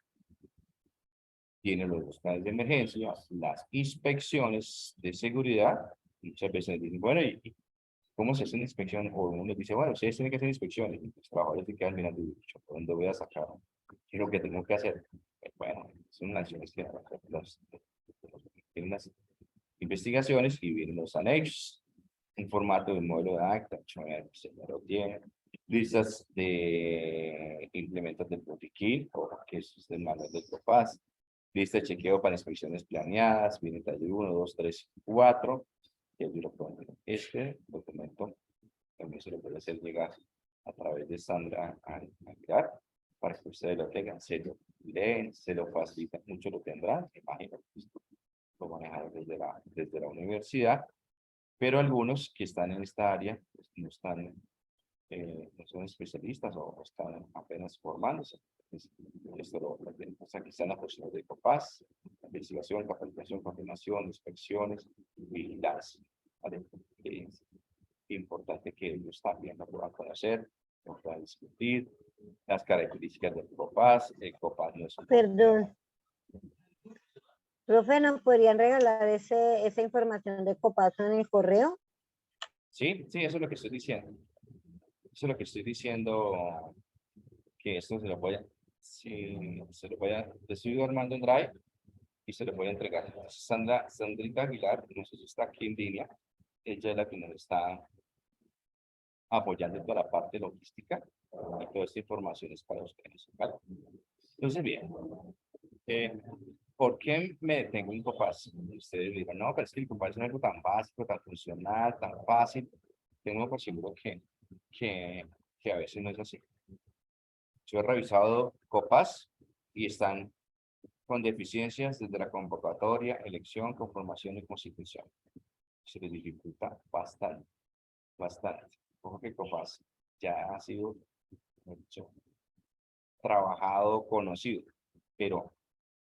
Tiene los planes de emergencia, las inspecciones de seguridad. Muchas veces dicen, bueno, ¿y cómo se hace una inspección? O uno dice, bueno, ustedes tienen que hacer inspecciones. Y los trabajadores se quedan mirando y dicen, ¿por dónde voy a sacar? ¿Qué es lo que tengo que hacer? Bueno, son acciones que tienen unas investigaciones y vienen los anexos, un formato de modelo de acta, se lo tiene, listas de implementos del botiquín, o que es el manual del COPAS, lista de chequeo para inspecciones planeadas, viene taller 1, 2, 3, 4, y allí lo pueden ver. Este documento también se lo puede hacer llegar a través de Sandra a mirar, para que ustedes lo tengan, se lo leen, se lo facilitan, mucho lo tendrán, imagino que lo manejan desde la universidad, pero algunos que están en esta área pues, no son especialistas o están apenas formándose. Pues aquí están las posiciones de COPAS, investigación, capacitación, coordinación, inspecciones y vigilancia. ¿Vale? Es importante que ellos también lo puedan conocer, lo puedan discutir, las características del COPAS. El COPAS no es un... Perdón. Profe, ¿nos podrían regalar esa información de Copaso en el correo? Sí, sí, eso es lo que estoy diciendo. Eso es lo que estoy diciendo, que esto se lo voy a, sí, se lo voy a, le estoy armando en Drive y se lo voy a entregar. Entonces, Sandrita Aguilar, no sé si está aquí en línea, ella es la que nos está apoyando en toda la parte logística y toda esta información es para ustedes, ¿vale? Entonces, bien, ¿por qué me detengo en COPAS? Ustedes dirán, no, pero es que el COPAS es algo tan básico, tan funcional, tan fácil. Tengo por seguro que a veces no es así. Yo he revisado COPAS y están con deficiencias desde la convocatoria, elección, conformación y constitución. Se les dificulta bastante, bastante. Ojo que COPAS ya ha sido mucho trabajado, conocido, pero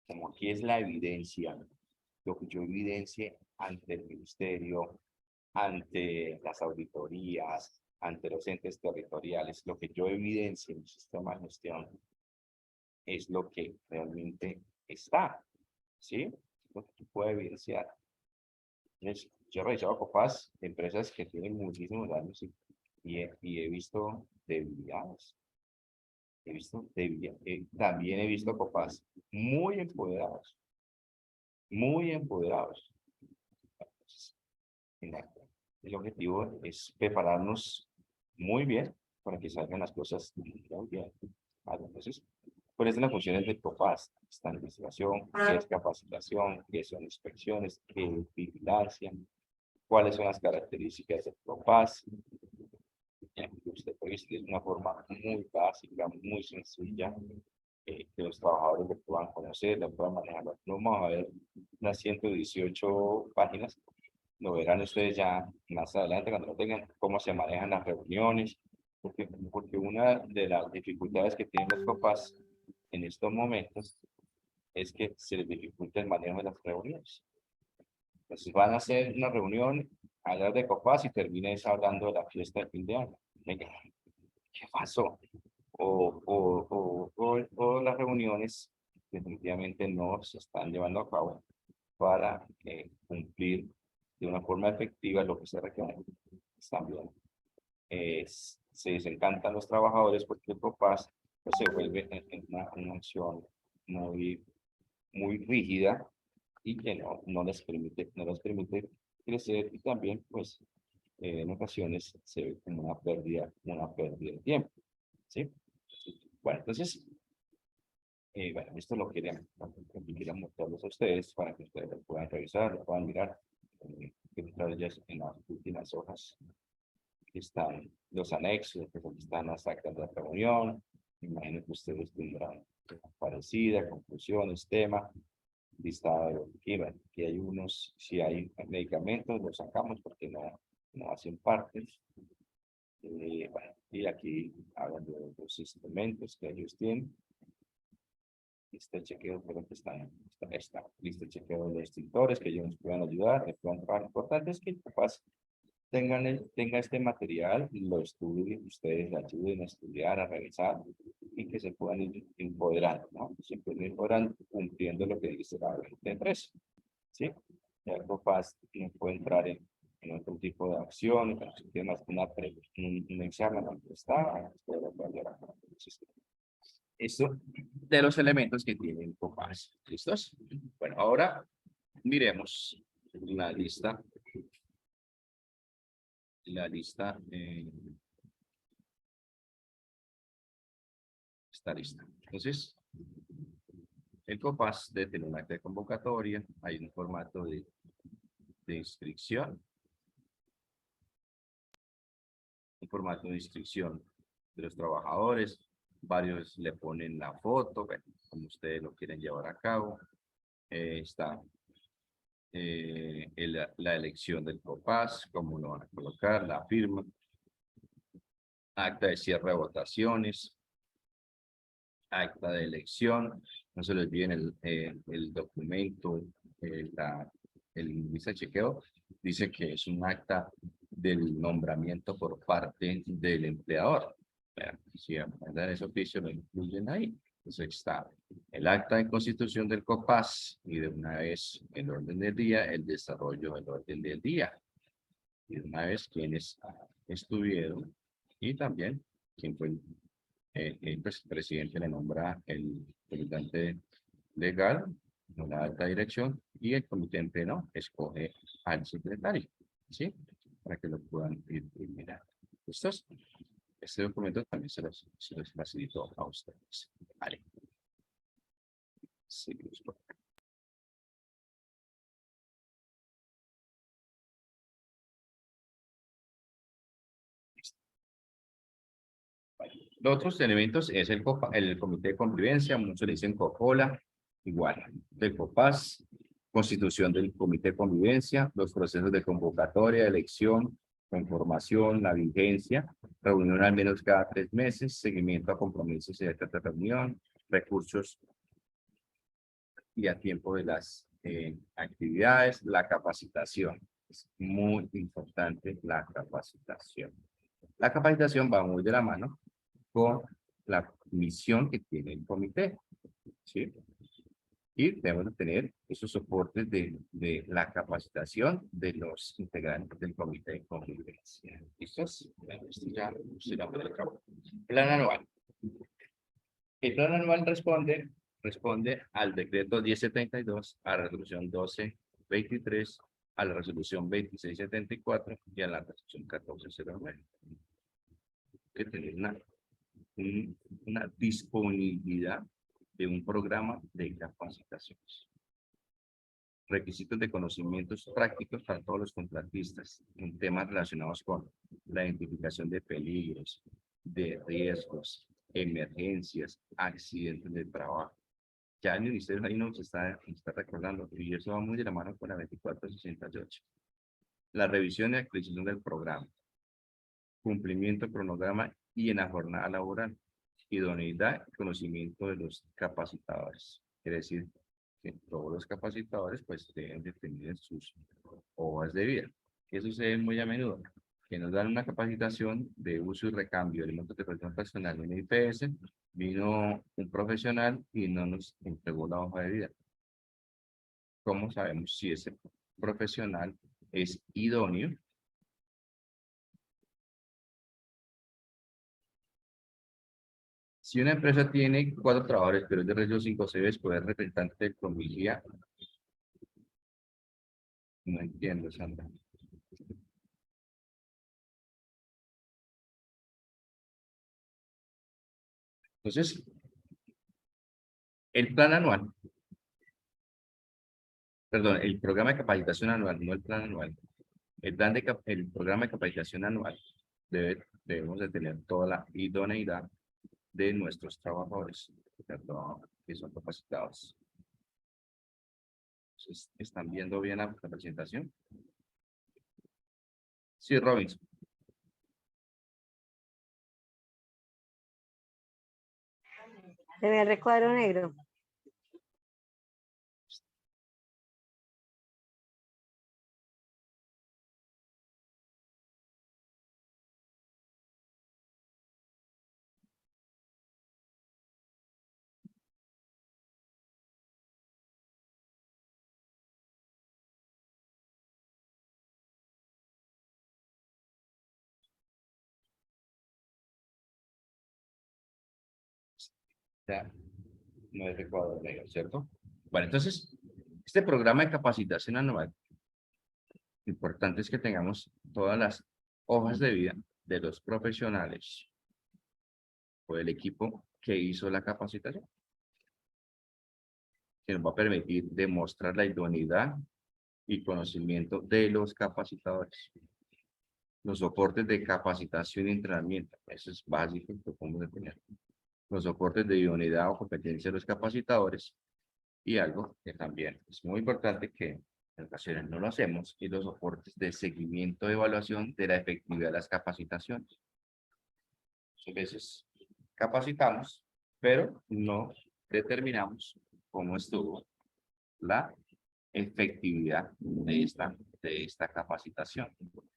como aquí es la evidencia, lo que yo evidencie ante el ministerio, ante las auditorías, ante los entes territoriales, lo que yo evidencie en el sistema de gestión es lo que realmente está, ¿sí? Lo que tú puedes evidenciar. Entonces, yo he revisado COPAS de empresas que tienen muchísimos años y he visto debilidades. También he visto COPAS muy empoderados. Muy empoderados. Entonces, el objetivo es prepararnos muy bien para que salgan las cosas muy bien. ¿Vale? Entonces, ¿cuáles son las funciones de COPAS? Está en investigación, qué es capacitación, qué son inspecciones, qué es vigilancia, cuáles son las características de COPAS. Usted puede decir de una forma muy básica, muy sencilla, que los trabajadores lo puedan conocer, lo puedan manejar. No vamos a ver unas 118 páginas, lo verán ustedes ya más adelante cuando lo tengan, cómo se manejan las reuniones, porque una de las dificultades que tienen los COPAS en estos momentos es que se les dificulta el manejo de las reuniones. Entonces van a hacer una reunión, hablar de COPAS y termines hablando de la fiesta de fin de año. Venga, ¿qué pasó? O las reuniones definitivamente no se están llevando a cabo para cumplir de una forma efectiva lo que se requiere. También se desencantan los trabajadores porque el COPAS pues, se vuelve en una acción muy rígida y que no les permite crecer, y también pues en ocasiones se ve como una pérdida de tiempo, ¿sí? Bueno, entonces bueno, esto lo quería mostrarles a ustedes para que ustedes lo puedan revisar, lo puedan mirar, en las últimas hojas están los anexos, que están las actas de la reunión. Imagino que ustedes tendrán parecida, conclusiones, tema, listado de lo que quieran. Aquí hay unos, si hay medicamentos, los sacamos porque no hacen parte. Bueno, y aquí hablan de los instrumentos que ellos tienen. Lista de chequeo, pero que está lista de chequeo de extintores que ellos nos puedan ayudar, les puedan trabajar. Lo importante es que los papás tenga este material, lo estudien, ustedes le ayuden a estudiar, a revisar y que se puedan ir empoderando, ¿no? Se pueden ir empoderando cumpliendo lo que dice la 23, ¿sí? Ya el papás no puede entrar en otro tipo de acción, pero si tiene más un examen donde está, esto de los elementos que tienen papás. ¿Listos? Bueno, ahora miremos la lista. Está lista. Entonces, el COPAS debe tener un acta de convocatoria, hay un formato de inscripción. Un formato de inscripción de los trabajadores. Varios le ponen la foto, bueno, como ustedes lo quieren llevar a cabo. Está la elección del COPAS, cómo lo van a colocar, la firma, acta de cierre de votaciones, acta de elección, no se les olviden el documento, el lista de chequeo, dice que es un acta del nombramiento por parte del empleador. Bueno, si mandan ese oficio lo incluyen ahí. Entonces está el acta de constitución del COPAS y de una vez el orden del día, el desarrollo del orden del día. Y de una vez quienes estuvieron y también quién fue el presidente le nombra el representante legal, la alta dirección y el comité en pleno escoge al secretario, ¿sí? Para que lo puedan ir mirando. ¿Listos? Este documento también se los facilito a ustedes. Vale. Seguimos por acá. Los otros elementos es el comité de convivencia, muchos le dicen COPOLA, igual, del COPAS, constitución del comité de convivencia, los procesos de convocatoria, elección, conformación, la vigencia, reunión al menos cada 3 meses, seguimiento a compromisos de esta reunión, recursos y a tiempo de las actividades, la capacitación. Es muy importante la capacitación. La capacitación va muy de la mano con la misión que tiene el comité, ¿sí? Y debemos tener esos soportes de la capacitación de los integrantes del comité de convivencia. ¿Listos? Bueno, esto ya se lo puede acabar. Plan anual. El plan anual responde al decreto 1072, a la resolución 1223, a la resolución 2674 y a la resolución 1409. Hay que tener una disponibilidad de un programa de capacitaciones. Requisitos de conocimientos prácticos para todos los contratistas en temas relacionados con la identificación de peligros, de riesgos, emergencias, accidentes de trabajo. Ya el ministerio ahí nos está recordando y eso va muy de la mano con la 2468. La revisión y actualización del programa. Cumplimiento del cronograma y en la jornada laboral. Idoneidad y conocimiento de los capacitadores. Quiere decir que todos los capacitadores pues deben de tener sus hojas de vida. Eso se ve muy a menudo. Que nos dan una capacitación de uso y recambio de elementos de protección personal en IPS. Vino un profesional y no nos entregó la hoja de vida. ¿Cómo sabemos si ese profesional es idóneo? Si una empresa tiene 4 trabajadores, pero es de registro 5, se debe escoger representante de familia. No entiendo, Sandra. Entonces, el plan anual, perdón, el programa de capacitación anual, no el plan anual. El programa de capacitación anual debemos de tener toda la idoneidad de nuestros trabajadores, ¿cierto? Que son capacitados. Entonces, ¿están viendo bien la presentación? Sí, Robinson. Se ve el recuadro negro. Ya, no es Ecuador, ¿cierto? Bueno, entonces, este programa de capacitación anual, importante es que tengamos todas las hojas de vida de los profesionales o del equipo que hizo la capacitación, que nos va a permitir demostrar la idoneidad y conocimiento de los capacitadores. Los soportes de capacitación y entrenamiento, eso es básico que podemos detener. Los soportes de idoneidad o competencia de los capacitadores y algo que también es muy importante que en ocasiones no lo hacemos, y los soportes de seguimiento de evaluación de la efectividad de las capacitaciones. Muchas veces capacitamos, pero no determinamos cómo estuvo la efectividad de esta capacitación.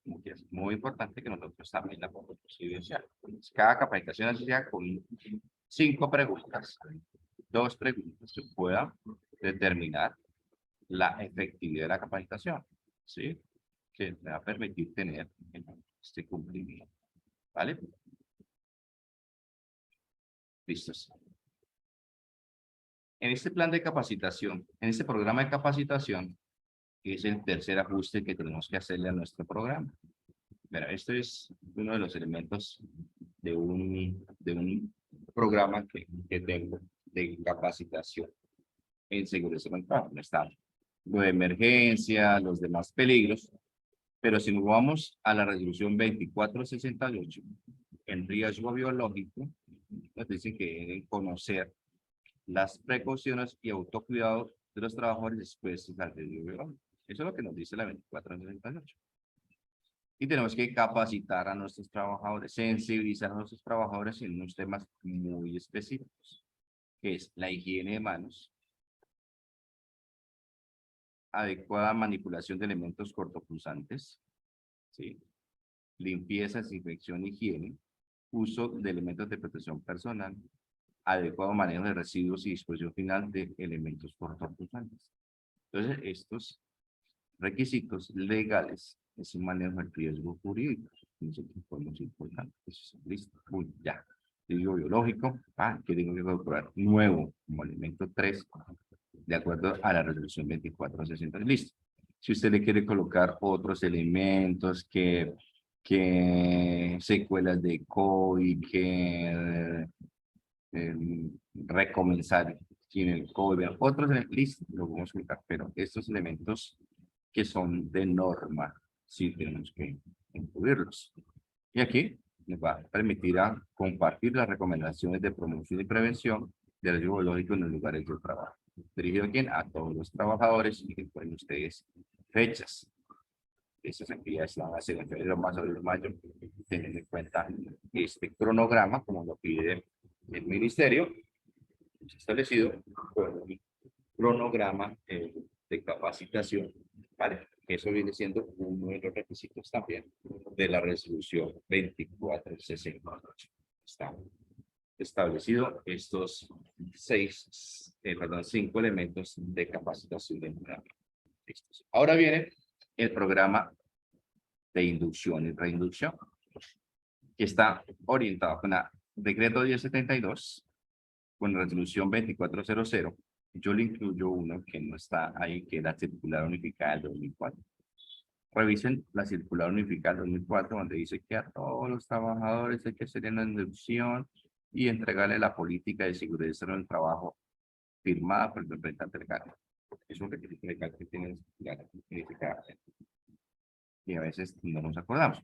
Y es muy importante que nosotros también la podamos evidenciar. Cada capacitación asociada con 5 preguntas, 2 preguntas que puedan determinar la efectividad de la capacitación, ¿sí? Que me va a permitir tener este cumplimiento, ¿vale? Listos. En este plan de capacitación, en este programa de capacitación, es el tercer ajuste que tenemos que hacerle a nuestro programa. Pero esto es uno de los elementos de un programa que tengo de capacitación en seguridad mental. No está lo de emergencia, los demás peligros, pero si nos vamos a la resolución 2468, en riesgo biológico, nos dicen que deben conocer las precauciones y autocuidado de los trabajadores expuestos al riesgo biológico. Eso es lo que nos dice la 2468. Y tenemos que capacitar a nuestros trabajadores, sensibilizar a nuestros trabajadores en unos temas muy específicos, que es la higiene de manos, adecuada manipulación de elementos cortopulsantes, ¿sí? Limpieza, desinfección, higiene, uso de elementos de protección personal, adecuado manejo de residuos y disposición final de elementos cortopulsantes. Entonces, estos requisitos legales es un manejo del riesgo jurídico. Eso es muy importante. Listo. Uy, ya. Riesgo biológico. Que tengo que incorporar nuevo como elemento 3, de acuerdo a la resolución 2460. Listo. Si usted le quiere colocar otros elementos que secuelas de COVID, que recomenzar sin el COVID, otros listo, lo vamos a colocar, pero estos elementos que son de norma, sí tenemos que incluirlos. Y aquí nos va a permitir a compartir las recomendaciones de promoción y prevención del riesgo biológico en los lugares de trabajo. ¿Dirigido a quién? A todos los trabajadores, y que pueden ustedes fechas. Estas actividades van a ser en febrero, marzo, abril, mayo, teniendo en cuenta este cronograma, como lo pide el ministerio, establecido por un cronograma de capacitación, ¿vale? Eso viene siendo uno de los requisitos también de la resolución 2468. Está establecido estos 5 elementos de capacitación de entrenamiento. Ahora viene el programa de inducción y reinducción, que está orientado con la decreto 1072, con la resolución 2400. Yo le incluyo uno que no está ahí, que es la circular unificada del 2004. Revisen la circular unificada del 2004, donde dice que a todos los trabajadores hay que hacer una inducción y entregarle la política de seguridad en el trabajo firmada por el representante legal. Es un requisito legal que tiene que significar, y a veces no nos acordamos.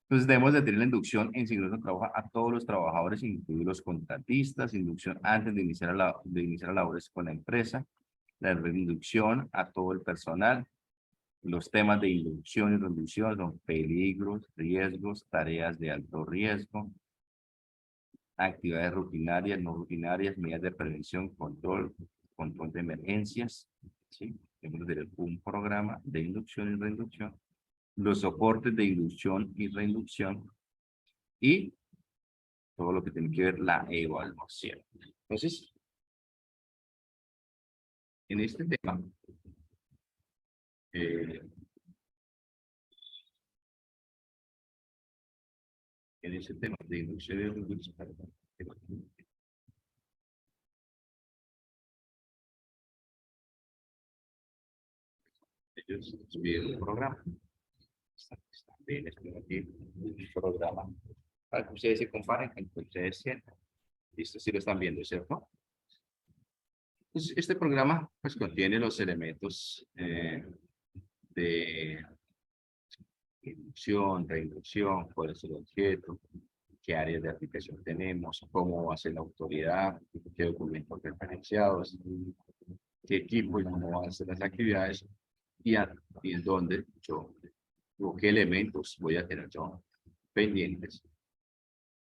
Entonces debemos de tener la inducción en seguridad de trabajo a todos los trabajadores, incluidos los contratistas, inducción antes de iniciar labores con la empresa, la reinducción a todo el personal. Los temas de inducción y reinducción son peligros, riesgos, tareas de alto riesgo, actividades rutinarias, no rutinarias, medidas de prevención, control de emergencias, ¿sí? Debemos de tener un programa de inducción y reinducción, los soportes de inducción y reinducción y todo lo que tiene que ver la evaluación. Entonces, en este tema, de inducción y reinducción, ellos piden un programa. Está bien, aquí un programa para que ustedes se comparen con lo que ustedes sienten. Listo, sí lo están viendo, ¿cierto? Pues este programa pues contiene los elementos de inducción, reinducción, cuál es el objeto, qué áreas de aplicación tenemos, cómo va a ser la autoridad, qué documentos referenciados, qué equipo y cómo van a ser las actividades y en dónde yo o qué elementos voy a tener yo pendientes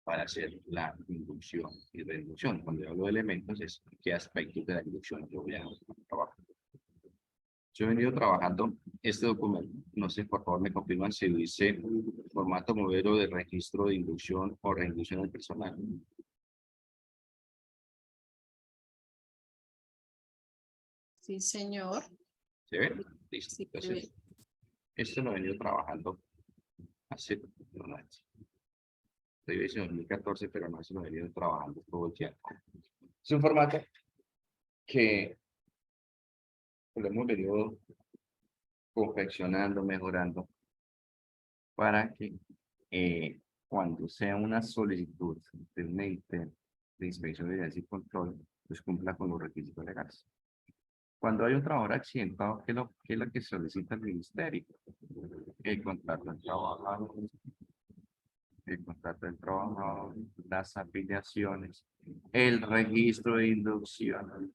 para hacer la inducción y reinducción. Cuando hablo de elementos es qué aspectos de la inducción yo voy a trabajar. Yo he venido trabajando este documento, no sé, por favor me confirman si dice formato modelo de registro de inducción o reinducción del personal. Sí, señor. ¿Se ve? Listo. Sí, Entonces, esto lo he venido trabajando hace unos años. Estoy en 2014, pero no, eso lo he venido trabajando todo el tiempo. Es un formato que lo hemos venido confeccionando, mejorando, para que cuando sea una solicitud de un ente de inspección de vigilancia y control, pues cumpla con los requisitos legales. Cuando hay un trabajador accidentado, ¿qué es lo que solicita el ministerio? El contrato del trabajador, las afiliaciones, el registro de inducción.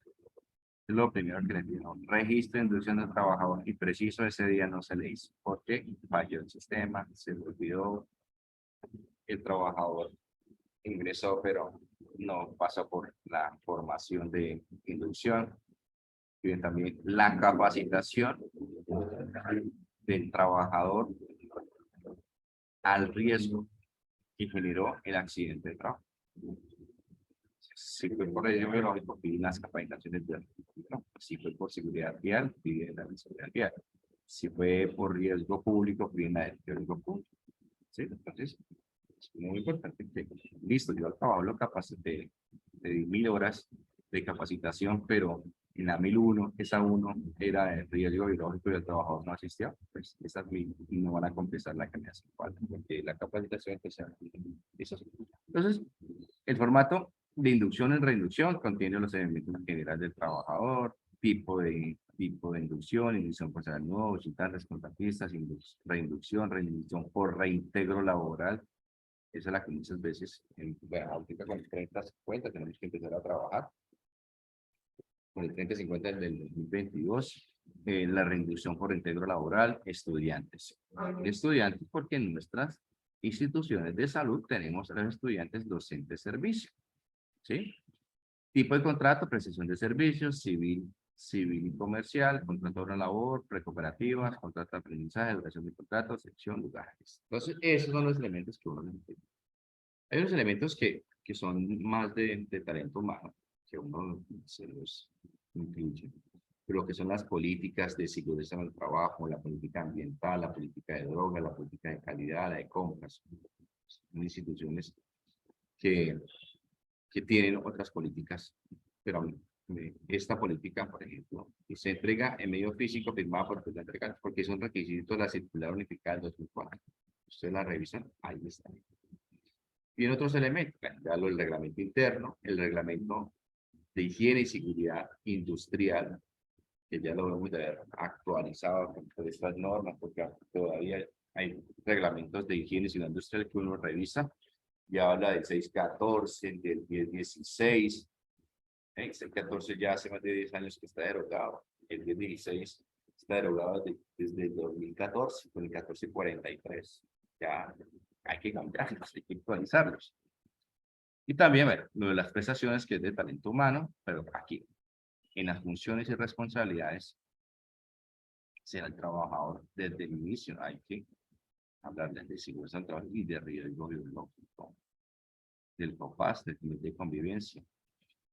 Es lo primero que le digo, registro de inducción del trabajador, y preciso ese día no se le hizo, porque falló el sistema, se le olvidó, el trabajador ingresó, pero no pasó por la formación de inducción. Y también la capacitación del trabajador al riesgo que generó el accidente de trabajo. Si fue por riesgo biológico, piden las capacitaciones de ¿no? Si fue por seguridad vial, piden la de seguridad vial. Si fue por riesgo público, piden la de riesgo público. ¿Sí? Entonces, es muy importante que, listo, yo al trabajo lo capacité de 1000 horas de capacitación, pero en la 1001, esa 1 era el riesgo biológico y el trabajador no asistió, pues esas 1000 no van a compensar la que me hace falta, porque la capacitación que se Entonces, el formato de inducción en reinducción contiene los elementos generales del trabajador, tipo de inducción personal nuevo, visitantes, contratistas, reinducción por reintegro laboral. Esa es la que muchas veces, ahorita con el 30-50 tenemos que empezar a trabajar. Con el 30-50 del 2022, la reinducción por reintegro laboral, estudiantes. Estudiantes porque en nuestras instituciones de salud tenemos a los estudiantes docentes servicio. ¿Sí? Tipo de contrato, prestación de servicios, civil y comercial, contrato de labor, precooperativas, contrato de aprendizaje, duración de contrato, sección, lugares. Entonces, esos son los elementos que uno necesita. Hay unos elementos que son más de talento humano, que uno se los incluye. Pero lo que son las políticas de seguridad en el trabajo, la política ambiental, la política de drogas, la política de calidad, la de compras. Son instituciones que tienen otras políticas, pero esta política, por ejemplo, se entrega en medio físico firmada por la entrega, porque son requisitos de la circular unificada del 2004. Ustedes la revisan, ahí está. Y en otros elementos, ya el reglamento interno, el reglamento de higiene y seguridad industrial, que ya lo hemos de haber actualizado con estas normas, porque todavía hay reglamentos de higiene y seguridad industrial que uno revisa, ya habla del 614, del 1016, el 614 ya hace más de 10 años que está derogado, el 1016 está derogado desde el 2014, con el 1443, ya hay que cambiarlos, hay que actualizarlos. Y también, bueno, lo de las prestaciones que es de talento humano, pero aquí, en las funciones y responsabilidades, será el trabajador desde el inicio, hay que hablar de seguridad del trabajo y de riesgo biológico, del COPAS, del nivel de convivencia,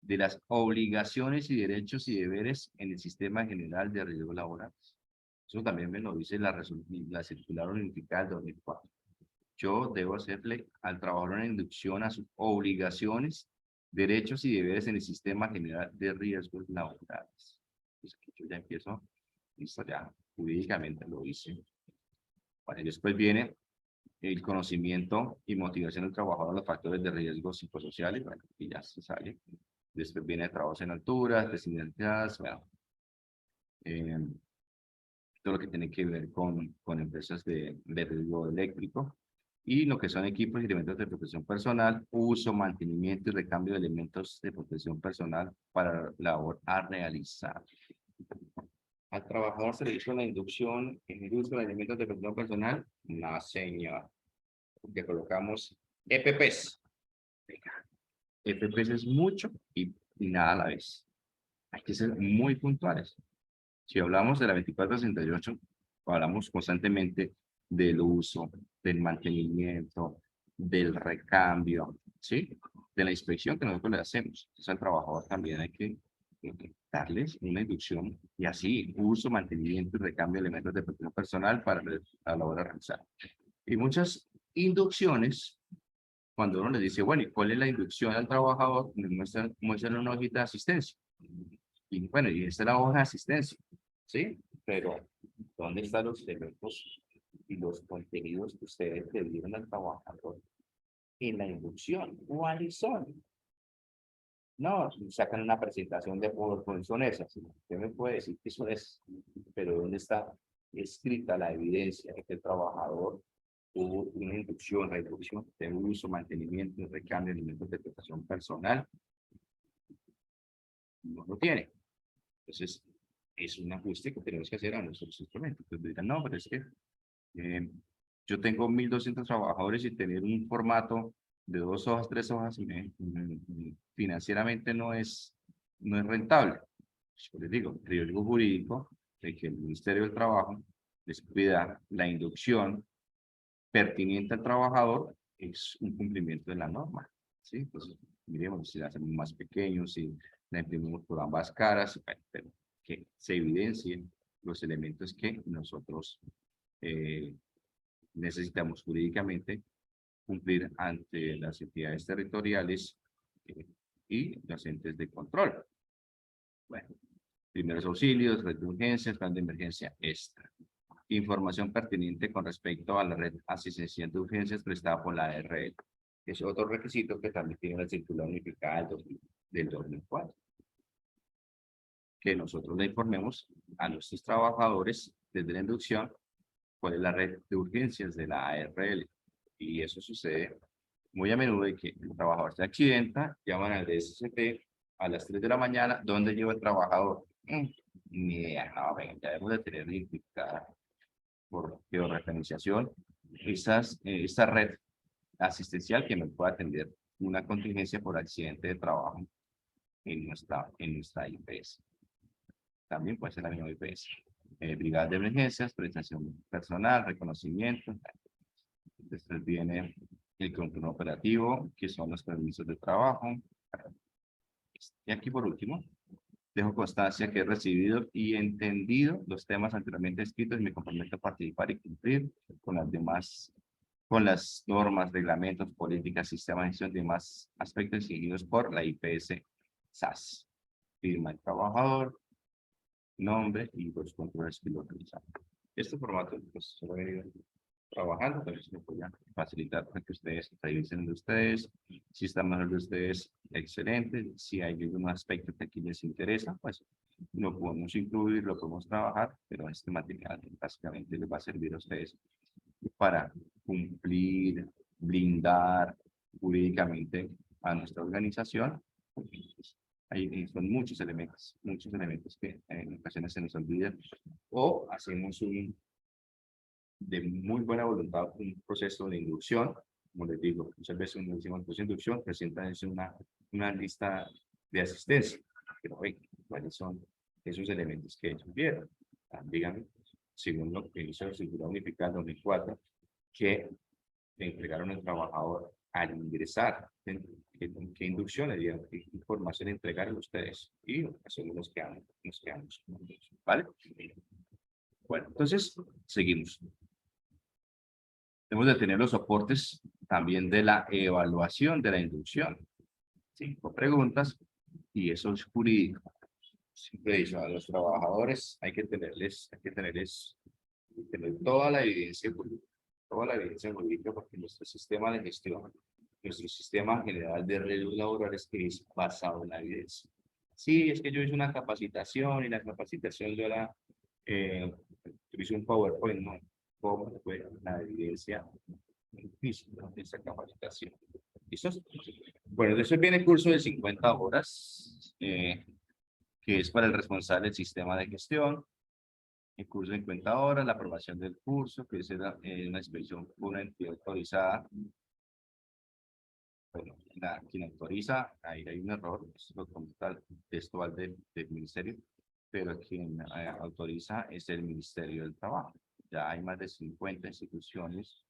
de las obligaciones y derechos y deberes en el sistema general de riesgo laboral. Eso también me lo dice la circular unificada del 2004. Yo debo hacerle al trabajador una inducción a sus obligaciones, derechos y deberes en el sistema general de riesgos laborales. Pues aquí yo ya empiezo, listo, ya jurídicamente lo hice. Bueno, y después viene el conocimiento y motivación del trabajador a los factores de riesgo psicosociales, bueno, y ya se sale. Después viene trabajos en alturas, residencias, bueno, todo lo que tiene que ver con empresas de riesgo eléctrico, y lo que son equipos y elementos de protección personal, uso, mantenimiento y recambio de elementos de protección personal para labor a realizar. ¿Al trabajador se le hizo la inducción en el uso de elementos de protección personal? No, señor. Que colocamos EPPs. EPPs es mucho y nada a la vez. Hay que ser muy puntuales. Si hablamos de la 2468, hablamos constantemente del uso, del mantenimiento, del recambio, ¿sí? De la inspección que nosotros le hacemos. Entonces al trabajador también hay que darles una inducción y así, uso, mantenimiento y recambio de elementos de protección personal para a la hora de realizar. Y muchas inducciones, cuando uno le dice, bueno, ¿y cuál es la inducción al trabajador? Le muestran una hojita de asistencia. Y bueno, y esta es la hoja de asistencia, ¿sí? Pero, ¿dónde están los elementos y los contenidos que ustedes le dieron al trabajador en la inducción? ¿Cuáles son? No, sacan una presentación de PowerPoint, son esas. Usted me puede decir que eso es, pero ¿dónde está escrita la evidencia de que el trabajador hubo una inducción, reducción de uso, mantenimiento y recambio de elementos de protección personal? No lo tiene. Entonces, es un ajuste que tenemos que hacer a nuestros instrumentos. Entonces dirán, no, pero es que yo tengo 1.200 trabajadores y tener un formato de 2 hojas, 3 hojas, financieramente no es rentable. Yo les digo, el riesgo jurídico de que el Ministerio del Trabajo les pida la inducción pertinente al trabajador es un cumplimiento de la norma, ¿sí? Entonces, miremos si la hacemos más pequeño, si la imprimimos por ambas caras, pero que se evidencien los elementos que nosotros necesitamos jurídicamente cumplir ante las entidades territoriales y los entes de control. Bueno, primeros auxilios, red de urgencias, plan de emergencia extra. Información pertinente con respecto a la red asistencial de urgencias prestada por la ARL. Es otro requisito que también tiene la circular unificada del 2004. Que nosotros le informemos a nuestros trabajadores desde la inducción cuál es la red de urgencias de la ARL. Y eso sucede muy a menudo de que el trabajador se accidenta, llaman al DSCT a las 3 de la mañana, ¿dónde lleva el trabajador? Ni idea, no, venga, ya debemos de tener identificada por georreferenciación esta red asistencial que nos pueda atender una contingencia por accidente de trabajo en nuestra IPS. También puede ser la misma IPS. Brigadas de emergencias, prestación personal, reconocimiento. Después viene el control operativo, que son los permisos de trabajo. Y aquí por último, dejo constancia que he recibido y entendido los temas anteriormente escritos y me comprometo a participar y cumplir con las normas, reglamentos, políticas, sistemas de gestión y demás aspectos seguidos por la IPS SAS. Firma el trabajador, nombre y los controles que lo realizan. Este formato pues se va a ir trabajando, pero se voy a facilitar para que ustedes revisen de ustedes. Si está mejor de ustedes, excelente. Si hay algún aspecto que aquí les interesa, pues lo podemos incluir, lo podemos trabajar, pero este material básicamente les va a servir a ustedes para cumplir, blindar jurídicamente a nuestra organización. Ahí son muchos elementos que en ocasiones se nos olvidan, o hacemos de muy buena voluntad un proceso de inducción. Como les digo, muchas veces uno decimos proceso de inducción, presentan una lista de asistencia, pero ¿cuáles son esos elementos que ellos vieron? Díganme, según lo que hizo la Seguridad Unificada 2004, que le entregaron al trabajador al ingresar, qué inducción le dieron, qué información entregaron ustedes, y hacemos nos quedamos, ¿vale? Bueno, entonces, seguimos. Debemos de tener los soportes también de la evaluación de la inducción. 5 preguntas, y eso es jurídico. Siempre he dicho, a los trabajadores hay que tener toda la evidencia jurídica, porque nuestro sistema de gestión, nuestro sistema general de redes laborales es basado en la evidencia. Sí, es que yo hice una capacitación y la capacitación yo hice un PowerPoint, no, ¿cómo fue la evidencia física de esa capacitación? ¿Listos? Bueno, después viene el curso de 50 horas, que es para el responsable del sistema de gestión. El curso de 50 horas, la aprobación del curso, que es una inspección por una entidad autorizada. Bueno, quien autoriza, ahí hay un error, es lo textual del ministerio, pero quien autoriza es el Ministerio del Trabajo. Ya hay más de 50 instituciones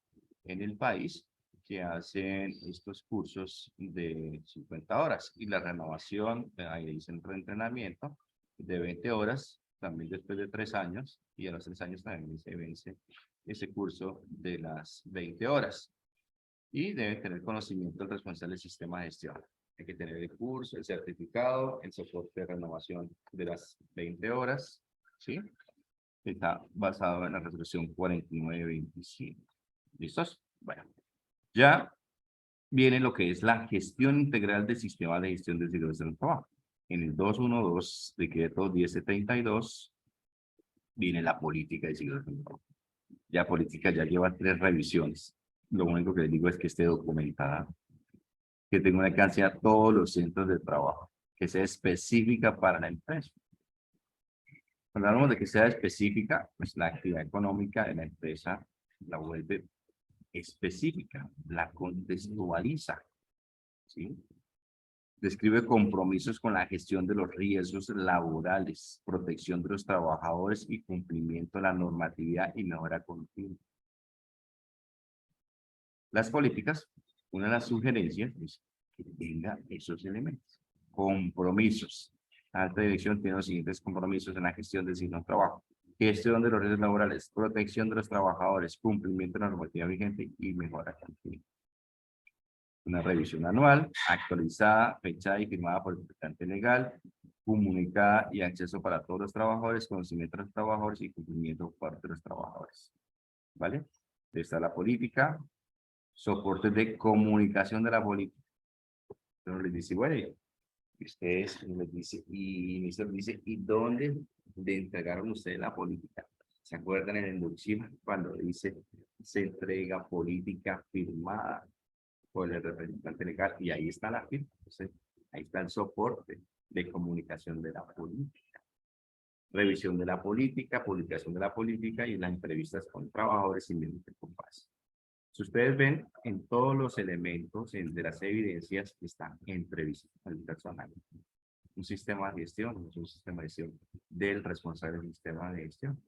en el país que hacen estos cursos de 50 horas, y la renovación, ahí dicen reentrenamiento, de 20 horas, también después de 3 años, y a los 3 años también se vence ese curso de las 20 horas. Y debe tener conocimiento el responsable del sistema de gestión. Hay que tener el curso, el certificado, el soporte de renovación de las 20 horas, ¿sí? Está basado en la resolución 4925. ¿Listos? Bueno, ya viene lo que es la gestión integral del sistema de gestión de seguridad del trabajo. En el 212, decreto 1072, viene la política de seguridad del trabajo. Ya política ya lleva 3 revisiones. Lo único que les digo es que esté documentada, que tenga un alcance a todos los centros de trabajo, que sea específica para la empresa. Cuando hablamos de que sea específica, pues la actividad económica de la empresa la vuelve específica, la contextualiza, ¿sí? Describe compromisos con la gestión de los riesgos laborales, protección de los trabajadores y cumplimiento de la normatividad y mejora continua. Las políticas, una de las sugerencias es que tenga esos elementos. Compromisos. La alta dirección tiene los siguientes compromisos en la gestión del signo de trabajo: gestión de los riesgos laborales, protección de los trabajadores, cumplimiento de la normativa vigente y mejora continua. Una revisión anual, actualizada, fechada y firmada por el representante legal, comunicada y acceso para todos los trabajadores, conocimiento de los trabajadores y cumplimiento por parte de los trabajadores. ¿Vale? Está la política, soporte de comunicación de la política. Entonces les dice, bueno, ustedes les dice, y les dice, ¿y dónde le entregaron ustedes la política? ¿Se acuerdan en el inducción cuando dice se entrega política firmada por el representante legal? Y ahí está la firma. Entonces, ahí está el soporte de comunicación de la política. Revisión de la política, publicación de la política y las entrevistas con trabajadores y miembros del compás. Si ustedes ven, en todos los elementos de las evidencias están entrevistas al personal. Un sistema de gestión, no es un sistema de gestión del responsable del sistema de gestión,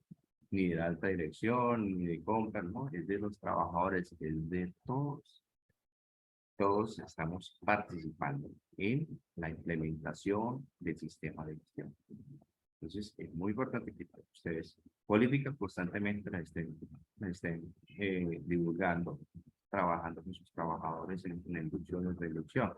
ni de la alta dirección, ni de compra, no, es de los trabajadores, es de todos. Todos estamos participando en la implementación del sistema de gestión. Entonces, es muy importante que ustedes políticas constantemente la estén divulgando, trabajando con sus trabajadores en la inducción y reducción.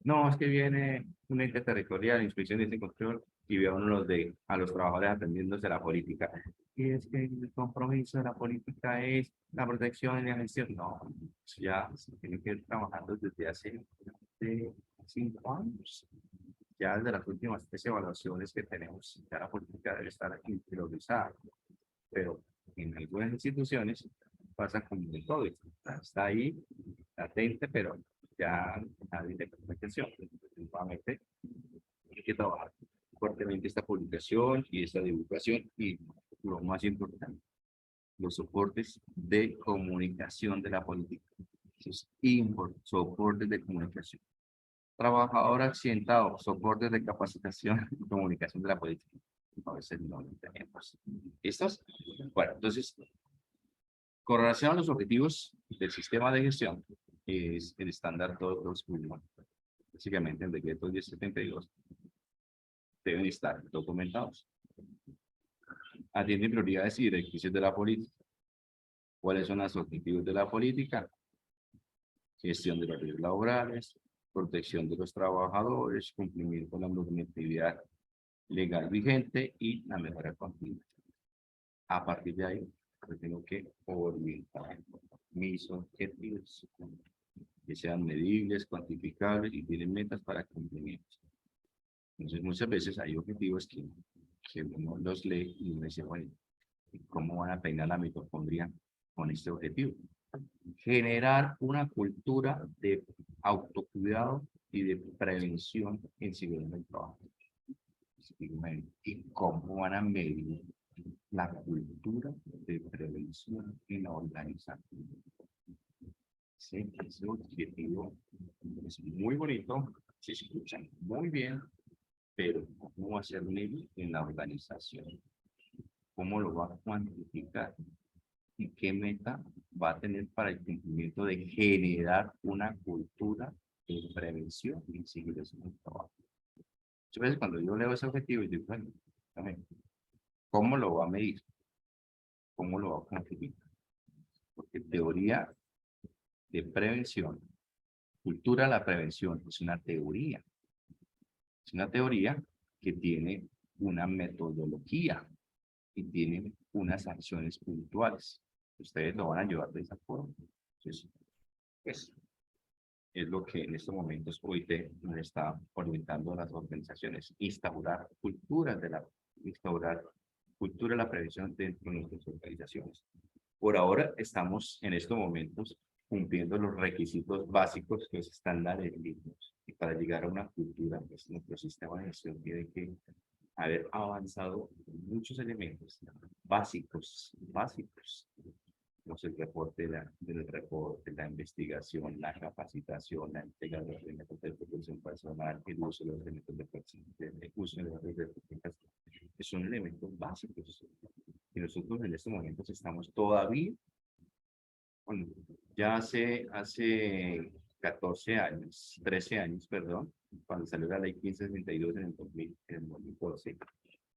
No, es que viene un ente territorial, inspección y control, y ve a los trabajadores atendiéndose a la política. Y es que el compromiso de la política es la protección y la gestión. No, ya se tiene que ir trabajando desde hace 5 años. Ya desde las últimas 3 evaluaciones que tenemos, ya la política debe estar interiorizada. Pero en algunas instituciones pasa como de todo. Está ahí, latente, pero ya nadie le presta atención. Nuevamente, hay que trabajar fuertemente esta publicación y esta divulgación y lo más importante, los soportes de comunicación de la política. Esos soportes de comunicación. Trabajador accidentado, soportes de capacitación y comunicación de la política. A veces no lo tenemos. ¿Listos? Bueno, entonces, con relación a los objetivos del sistema de gestión, es el estándar 221. Básicamente, el decreto 1072 deben estar documentados. Atienden prioridades y directrices de la política. ¿Cuáles son los objetivos de la política? Gestión de los riesgos laborales, protección de los trabajadores, cumplimiento con la normatividad legal vigente y la mejora continua. A partir de ahí, yo tengo que orientar mis objetivos, que sean medibles, cuantificables y tienen metas para cumplimiento. Entonces, muchas veces hay objetivos que uno los lee y uno dice, bueno, ¿cómo van a peinar la mitocondria con este objetivo? Generar una cultura de autocuidado y de prevención en seguridad del trabajo. ¿Y cómo van a medir la cultura de prevención en la organización? Sí, ese objetivo es muy bonito, se escuchan muy bien, pero ¿cómo va a ser medir en la organización? ¿Cómo lo va a cuantificar? ¿Y qué meta va a tener para el cumplimiento de generar una cultura de prevención y seguridad en el trabajo? Muchas veces cuando yo leo ese objetivo, yo digo, bueno, ¿cómo lo va a medir? ¿Cómo lo va a cuantificar? Porque teoría de prevención, cultura de la prevención, es una teoría. Es una teoría que tiene una metodología y tiene unas acciones puntuales. Ustedes lo van a llevar de esa forma. Entonces, pues, es lo que en estos momentos OIT nos está orientando a las organizaciones. Instaurar cultura de la prevención dentro de nuestras organizaciones. Por ahora estamos en estos momentos cumpliendo los requisitos básicos que los estándares mismos. Y para llegar a una cultura, pues nuestro sistema de gestión tiene que haber avanzado en muchos elementos básicos, como el reporte, la investigación, la capacitación, la entrega de los elementos de protección personal, el uso de los elementos de uso de los elementos de protección, que son elementos básicos. Y nosotros en estos momentos estamos todavía, bueno, ya hace 14 años, 13 años, perdón, cuando salió la ley 1562 en el 2012,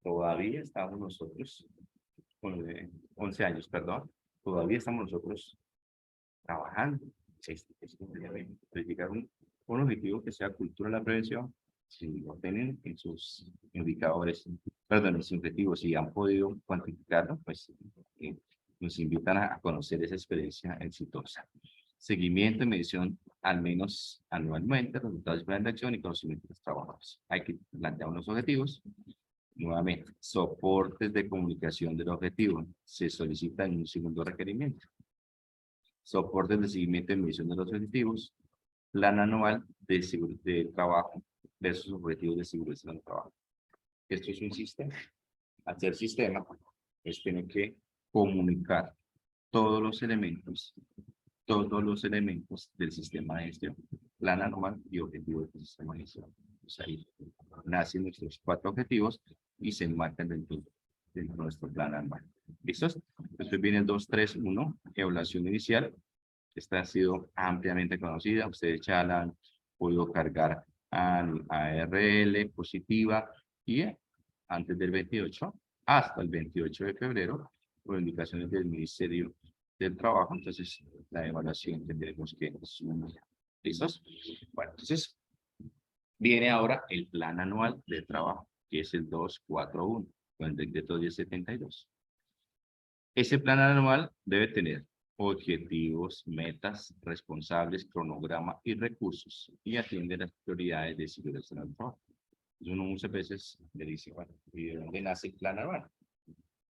todavía estamos nosotros, 11 años, perdón, todavía estamos nosotros trabajando. Llegar un objetivo que sea cultura de la prevención, si lo tienen en sus indicadores, perdón, en sus objetivos, si han podido cuantificarlo, pues nos invitan a conocer esa experiencia exitosa. Seguimiento y medición al menos anualmente, resultados de plan de acción y conocimiento de los trabajadores. Hay que plantear unos objetivos. Nuevamente, soportes de comunicación del objetivo. Se solicita en un segundo requerimiento. Soportes de seguimiento y medición de los objetivos. Plan anual de trabajo versus objetivos de seguridad en el trabajo. Esto es un sistema. Al ser sistema, pues tiene que comunicar todos los elementos del sistema de gestión, plan anual y objetivos del sistema de gestión. Pues ahí nacen nuestros 4 objetivos y se enmarcan dentro de nuestro plan anual. ¿Listos? Después viene el 2.3.1, evaluación inicial. Esta ha sido ampliamente conocida. Ustedes ya la han podido cargar al ARL positiva y antes del 28, hasta el 28 de febrero, por indicaciones del Ministerio del Trabajo. Entonces, la evaluación tendremos que sumar. ¿Listos? Bueno, entonces, viene ahora el plan anual de trabajo, que es el 241, con el decreto 1072. Ese plan anual debe tener objetivos, metas, responsables, cronograma y recursos, y atiende las prioridades de seguridad en el trabajo. Uno muchas veces le dice, bueno, ¿y de dónde nace el plan anual?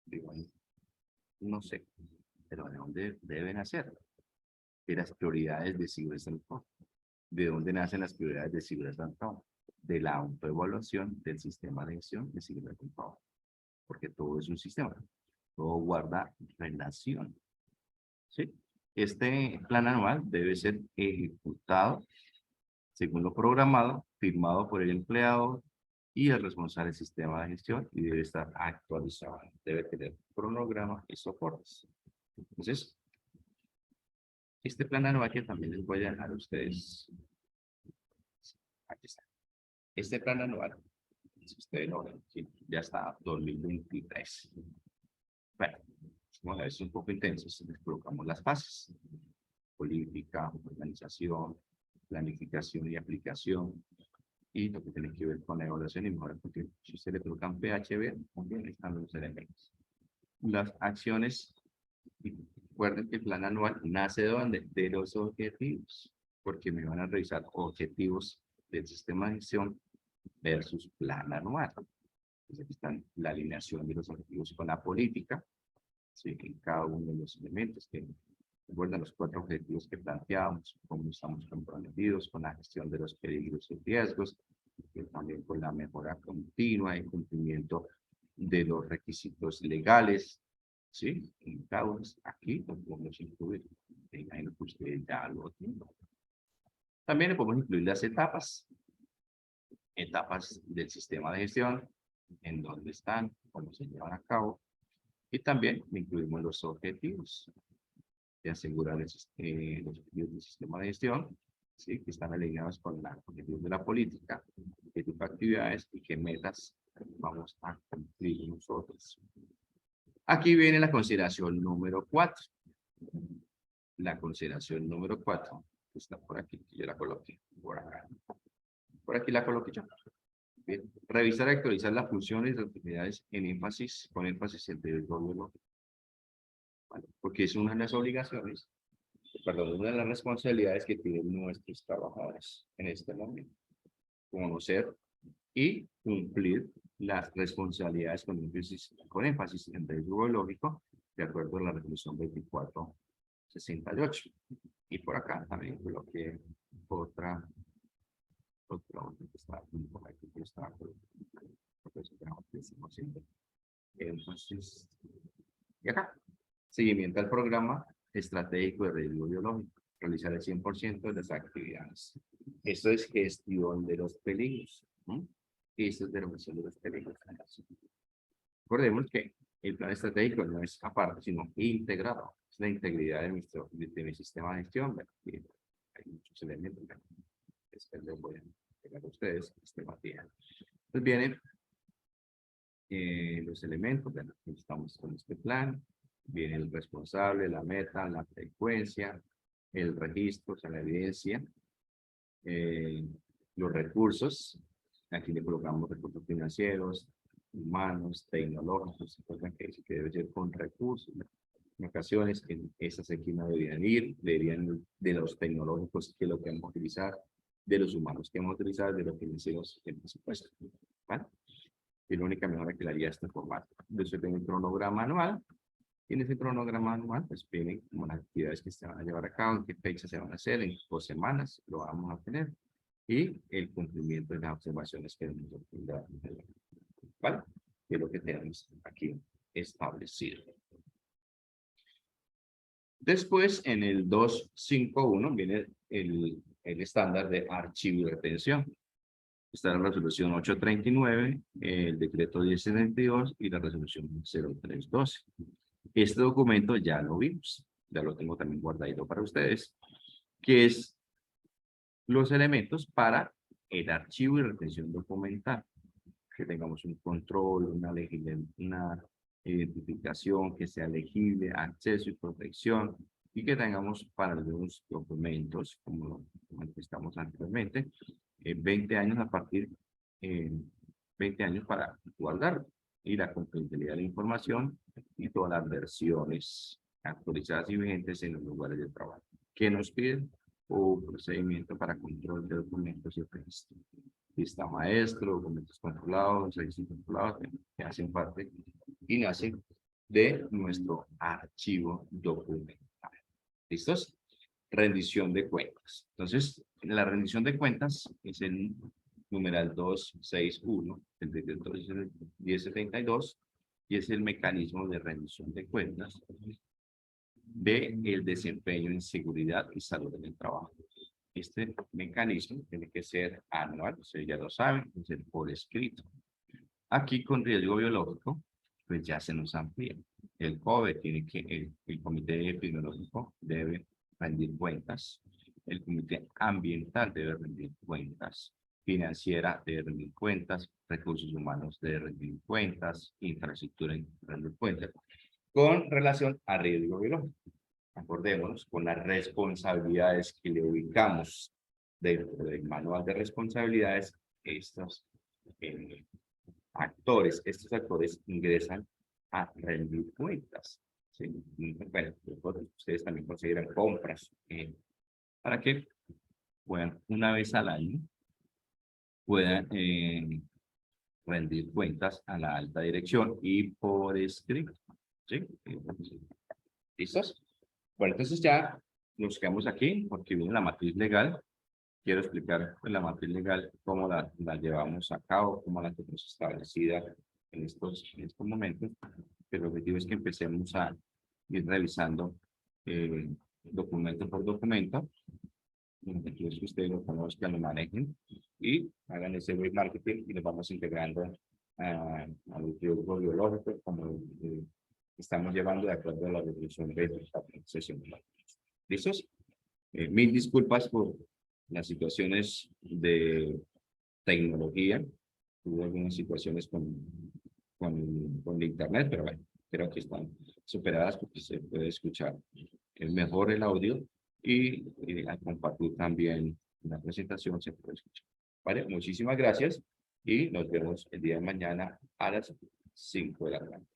Digo, no sé, pero ¿de dónde deben hacer? De las prioridades de cibersalud. ¿De dónde nacen las prioridades de cibersalud? De la autoevaluación del sistema de gestión de cibersalud. Porque todo es un sistema. Todo guarda relación. ¿Sí? Este plan anual debe ser ejecutado según lo programado, firmado por el empleado y el responsable del sistema de gestión y debe estar actualizado. Debe tener cronograma y soportes. Entonces, este plan anual que también les voy a dejar a ustedes. Aquí está. Este plan anual, si ustedes lo ven, sí, ya está 2023. Bueno, vamos a ver, es un poco intenso. Les colocamos las fases: política, organización, planificación y aplicación, y lo que tiene que ver con la evaluación y mejora continua. Si usted le colocan PHB, también están los elementos. Las acciones, recuerden que el plan anual nace de ¿dónde? De los objetivos, porque me van a revisar objetivos del sistema de gestión versus plan anual. Entonces aquí están la alineación de los objetivos con la política, ¿sí? En cada uno de los elementos que recuerdan los 4 objetivos que planteamos, cómo estamos comprometidos con la gestión de los peligros y riesgos, también con la mejora continua y cumplimiento de los requisitos legales, ¿sí? En cada uno, aquí lo podemos incluir, en que ustedes ya lo tienen. También le podemos incluir las etapas del sistema de gestión, en dónde están, cómo se llevan a cabo, y también incluimos los objetivos de asegurar los objetivos del sistema de gestión, ¿sí? Que están alineados con los objetivos de la política, qué tipo de actividades y qué metas vamos a cumplir nosotros. Aquí viene la consideración número 4. La consideración número 4 está por aquí, yo la coloqué por acá. Por aquí la coloqué yo. Bien. Revisar y actualizar las funciones y las actividades con énfasis en el gobierno. Vale, porque es una de las obligaciones, perdón, una de las responsabilidades que tienen nuestros trabajadores en este momento. Conocer y cumplir las responsabilidades con énfasis en riesgo biológico, de acuerdo a la resolución 2468. Y por acá también coloqué otra que está por aquí, que está entonces, y acá, seguimiento al programa estratégico de riesgo biológico, realizar el 100% de las actividades. Esto es gestión de los peligros. Y esto es de la gestión de los peligros. Recordemos que el plan estratégico no es aparte, sino integrado. Es la integridad de mi sistema de gestión. Hay muchos elementos. Después les voy a entregar a ustedes este material. Entonces vienen los elementos. Bueno, estamos con este plan. Viene el responsable, la meta, la frecuencia, el registro, o sea, la evidencia, los recursos. Aquí le colocamos recursos financieros, humanos, tecnológicos, que debe ser con recursos. En ocasiones, esas aquí no deberían ir, deberían de los tecnológicos, que es lo que vamos a utilizar, de los humanos que vamos a utilizar, de los financieros, el presupuesto. ¿Vale? Y la única mejora que le haría este formato. Entonces, tengo un cronograma anual. Y en ese cronograma anual, pues vienen como las actividades que se van a llevar a cabo, en qué fechas se van a hacer, en 2 semanas lo vamos a tener. Y el cumplimiento de las observaciones que debemos obtener. ¿Vale? Que es lo que tenemos aquí establecido. Después, en el 251, viene el estándar de archivo y retención. Está la resolución 839, el decreto 1072 y la resolución 0312. Este documento ya lo vimos, ya lo tengo también guardadito para ustedes, que es los elementos para el archivo y retención documental. Que tengamos un control, una identificación, que sea legible, acceso y protección, y que tengamos para algunos documentos, como lo manifestamos anteriormente, 20 años a partir, 20 años para guardar, y la confidencialidad de la información, y todas las versiones actualizadas y vigentes en los lugares de trabajo. ¿Qué nos piden? Un procedimiento para control de documentos y registro. Lista maestro, documentos controlados, registros controlados, que hacen parte y nacen de nuestro archivo documental. ¿Listos? Rendición de cuentas. Entonces, la rendición de cuentas es el numeral 261, el decreto 1072, y es el mecanismo de rendición de cuentas de el desempeño en seguridad y salud en el trabajo. Este mecanismo tiene que ser anual, ustedes ya lo saben, es el por escrito. Aquí con riesgo biológico, pues ya se nos amplía. El COBE tiene que, el comité epidemiológico debe rendir cuentas, el comité ambiental debe rendir cuentas, financiera debe rendir cuentas, recursos humanos debe rendir cuentas, infraestructura debe rendir cuentas, con relación a riesgo biológico. Acordémonos con las responsabilidades que le ubicamos dentro del manual de responsabilidades, estos estos actores ingresan a rendir cuentas. ¿Sí? Bueno, ustedes también consideran compras para que puedan, una vez al año, puedan rendir cuentas a la alta dirección y por escrito. ¿Sí? ¿Listos? Bueno, entonces ya nos quedamos aquí porque viene la matriz legal. Quiero explicar la matriz legal, cómo la llevamos a cabo, cómo la tenemos establecida en estos momentos. Pero el objetivo es que empecemos a ir revisando documento por documento. El objetivo es que ustedes lo conozcan, lo manejen y hagan ese web marketing y nos vamos integrando al riesgo biológico como estamos llevando de acuerdo a la resolución de esta sesión. ¿Listos? Mil disculpas por las situaciones de tecnología. Hubo algunas situaciones con internet, pero bueno, creo que están superadas porque se puede escuchar mejor el audio y al compartir también la presentación se puede escuchar. Vale, muchísimas gracias y nos vemos el día de mañana a las 5 de la tarde.